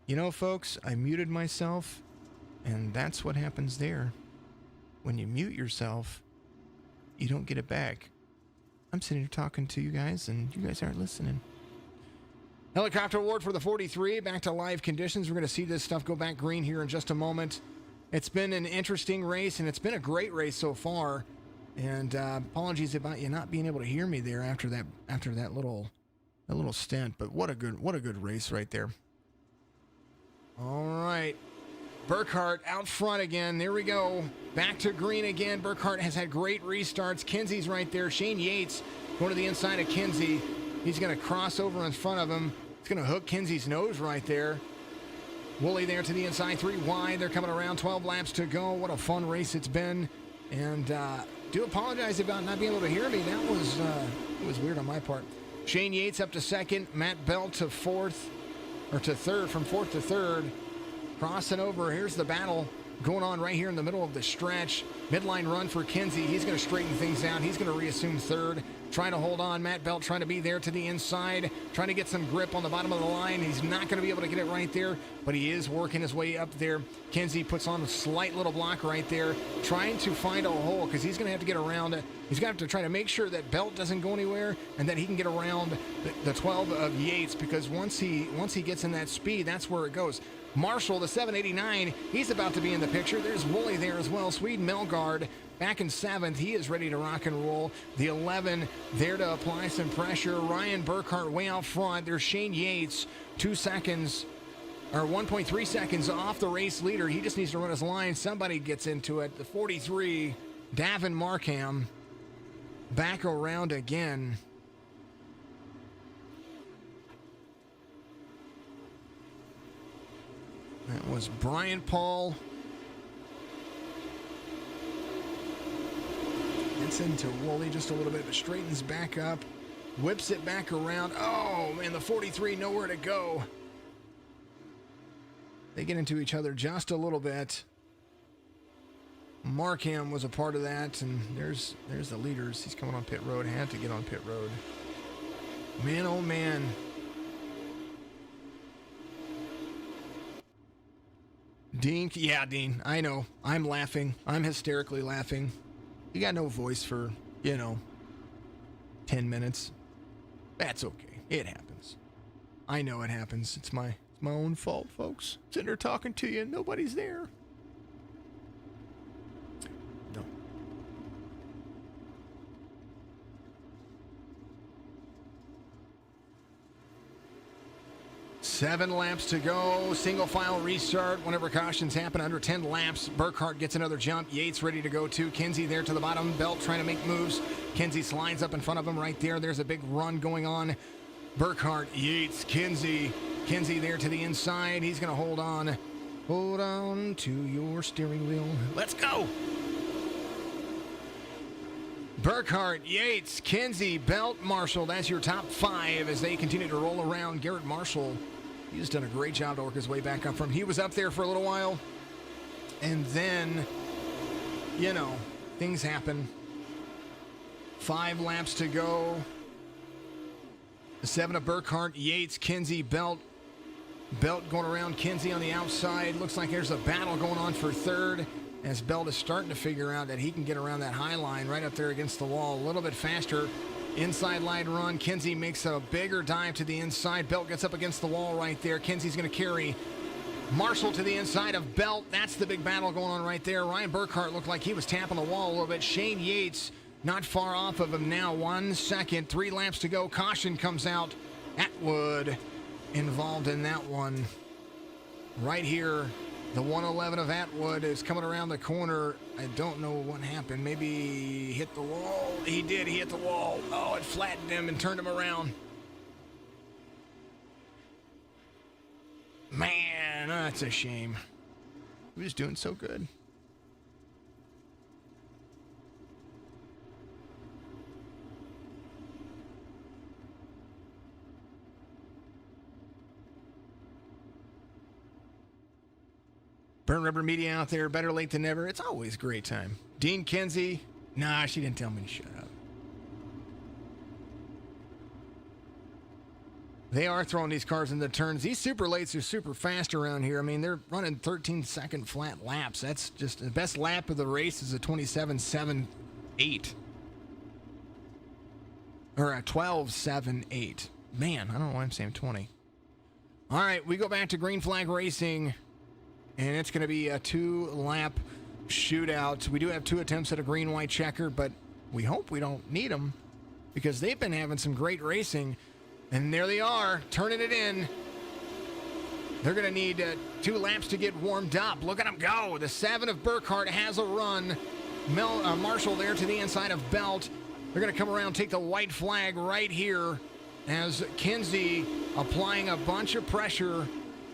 You know, folks, I muted myself, and that's what happens there. When you mute yourself, you don't get it back. I'm sitting here talking to you guys, and you guys aren't listening. Helicopter award for the 43. Back to live conditions. We're going to see this stuff go back green here in just a moment. It's been an interesting race, and it's been a great race so far. And apologies about you not being able to hear me there after that little stint. But what a good race right there. All right. Burkhart out front again. There we go. Back to green again. Burkhart has had great restarts. Kinsey's right there. Shane Yates going to the inside of Kinsey. He's going to cross over in front of him. It's going to hook Kinsey's nose right there. Woolley there to the inside, 3 wide. They're coming around, 12 laps to go. What a fun race it's been. And do apologize about not being able to hear me. That was it was weird on my part. Shane Yates up to second. Matt Bell to fourth, or to third, from fourth to third. Crossing over. Here's the battle going on right here in the middle of the stretch. Midline run for Kinsey. He's going to straighten things out. He's going to reassume third. Trying to hold on. Matt Belt trying to be there to the inside. Trying to get some grip on the bottom of the line. He's not going to be able to get it right there, but he is working his way up there. Kinsey puts on a slight little block right there, trying to find a hole because he's going to have to get around it. He's going to have to try to make sure that Belt doesn't go anywhere and that he can get around the 12 of Yates, because once he gets in that speed, that's where it goes. Marshall, the 789, he's about to be in the picture. There's Woolley there as well. Swede Melgard back in 7th. He is ready to rock and roll. The 11 there to apply some pressure. Ryan Burkhart way out front. There's Shane Yates, 2 seconds, or 1.3 seconds off the race leader. He just needs to run his line. Somebody gets into it. The 43, Davin Markham, back around again. That was Brian Paul. Gets into Woolley just a little bit, but straightens back up. Whips it back around. Oh, man, the 43, nowhere to go. They get into each other just a little bit. Markham was a part of that, and there's the leaders. He's coming on pit road. Had to get on pit road. Man, oh, man. Dean, yeah, Dean, I know. I'm laughing. I'm hysterically laughing. You got no voice for, 10 minutes. That's okay. It happens. I know it happens. It's my own fault, folks. Sitting there talking to you and nobody's there. No. 7 laps to go. Single file restart. Whenever cautions happen under 10 laps, Burkhart gets another jump. Yates ready to go too. Kinsey there to the bottom. Belt trying to make moves. Kinsey slides up in front of him right there. There's a big run going on. Burkhart, Yates, Kinsey. Kinsey there to the inside. He's going to hold on. Hold on to your steering wheel. Let's go. Burkhart, Yates, Kinsey, Belt, Marshall. That's your top 5 as they continue to roll around. Garrett Marshall, he's done a great job to work his way back up from. He was up there for a little while. And then, things happen. 5 laps to go. The 7 of Burkhart, Yates, Kinsey, Belt. Belt going around Kinsey on the outside. Looks like there's a battle going on for third, as Belt is starting to figure out that he can get around that high line right up there against the wall a little bit faster. Inside line run. Kinsey makes a bigger dive to the inside. Belt gets up against the wall right there. Kinsey's going to carry Marshall to the inside of Belt. That's the big battle going on right there. Ryan Burkhart looked like he was tapping the wall a little bit. Shane Yates not far off of him now. 1 second. 3 laps to go. Caution comes out. Atwood involved in that one. Right here. The 111 of Atwood is coming around the corner. I don't know what happened. Maybe he hit the wall. He did. He hit the wall. Oh, it flattened him and turned him around. Man, that's a shame. He was doing so good. Burnt Rubber Media out there, better late than never. It's always a great time. Dean Kinsey. Nah, she didn't tell me to shut up. They are throwing these cars in the turns. These super lates are super fast around here. I mean, they're running 13-second flat laps. That's just the best lap of the race is a 27.78. Or a 12.78. Man, I don't know why I'm saying 20. All right, we go back to green flag racing, and it's going to be a 2-lap shootout. We do have 2 attempts at a green-white checker, but we hope we don't need them because they've been having some great racing. And there they are, turning it in. They're going to need 2 laps to get warmed up. Look at them go. The 7 of Burkhart has a run. Marshall there to the inside of Belt. They're going to come around, take the white flag right here as Kinsey applying a bunch of pressure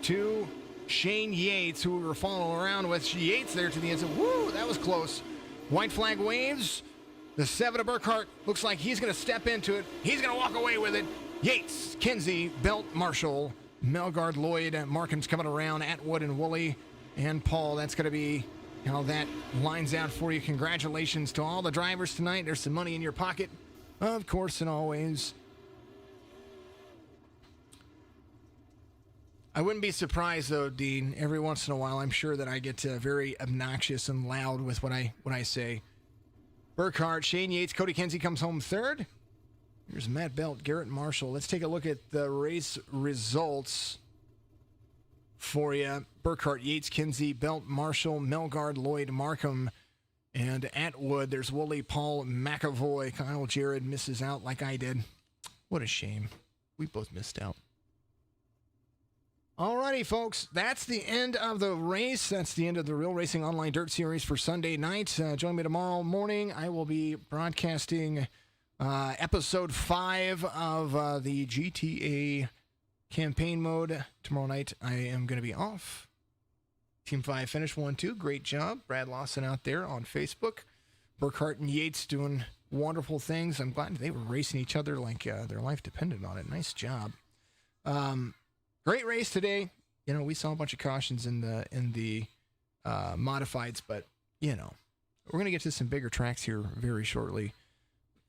to Shane Yates, who we were following around with. Yates there to the inside. Woo, that was close. White flag waves. The 7 of Burkhart looks like he's going to step into it. He's going to walk away with it. Yates, Kinsey, Belt, Marshall, Melgard, Lloyd, Markins coming around, Atwood and Woolley, and Paul. That's going to be how that lines out for you. Congratulations to all the drivers tonight. There's some money in your pocket, of course, and always. I wouldn't be surprised, though, Dean. Every once in a while, I'm sure that I get very obnoxious and loud with what I say. Burkhart, Shane Yates, Cody Kinsey comes home third. Here's Matt Belt, Garrett Marshall. Let's take a look at the race results for you. Burkhart, Yates, Kinsey, Belt, Marshall, Melgard, Lloyd, Markham, and Atwood. There's Woolley, Paul, McAvoy. Kyle Jared misses out like I did. What a shame. We both missed out. Alrighty, folks. That's the end of the race. That's the end of the Real Racing Online Dirt Series for Sunday night. Join me tomorrow morning. I will be broadcasting episode 5 of the GTA campaign mode. Tomorrow night, I am going to be off. Team 5 finished 1-2. Great job. Brad Lawson out there on Facebook. Burkhart and Yates doing wonderful things. I'm glad they were racing each other like their life depended on it. Nice job. Great race today. You know, we saw a bunch of cautions in the modifieds, but, you know, we're going to get to some bigger tracks here very shortly.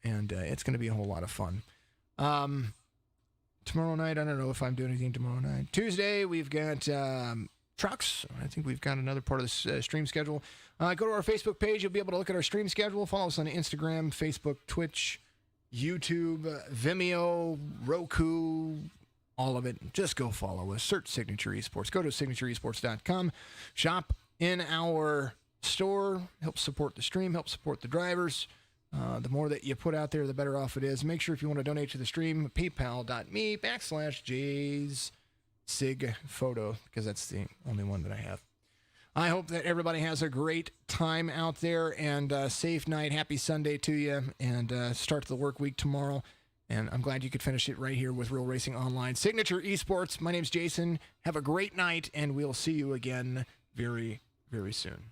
And it's going to be a whole lot of fun. Tomorrow night, I don't know if I'm doing anything tomorrow night. Tuesday, we've got trucks. I think we've got another part of the stream schedule. Go to our Facebook page. You'll be able to look at our stream schedule. Follow us on Instagram, Facebook, Twitch, YouTube, Vimeo, Roku, all of it. Just go follow us. Search Signature Esports. Go to signatureesports.com. Shop in our store. Help support the stream. Help support the drivers. The more that you put out there, the better off it is. Make sure if you want to donate to the stream, paypal.me/JaysSigPhoto, because that's the only one that I have. I hope that everybody has a great time out there and safe night. Happy Sunday to you, and start the work week tomorrow. And I'm glad you could finish it right here with Real Racing Online. Signature Esports, my name's Jason. Have a great night, and we'll see you again very, very soon.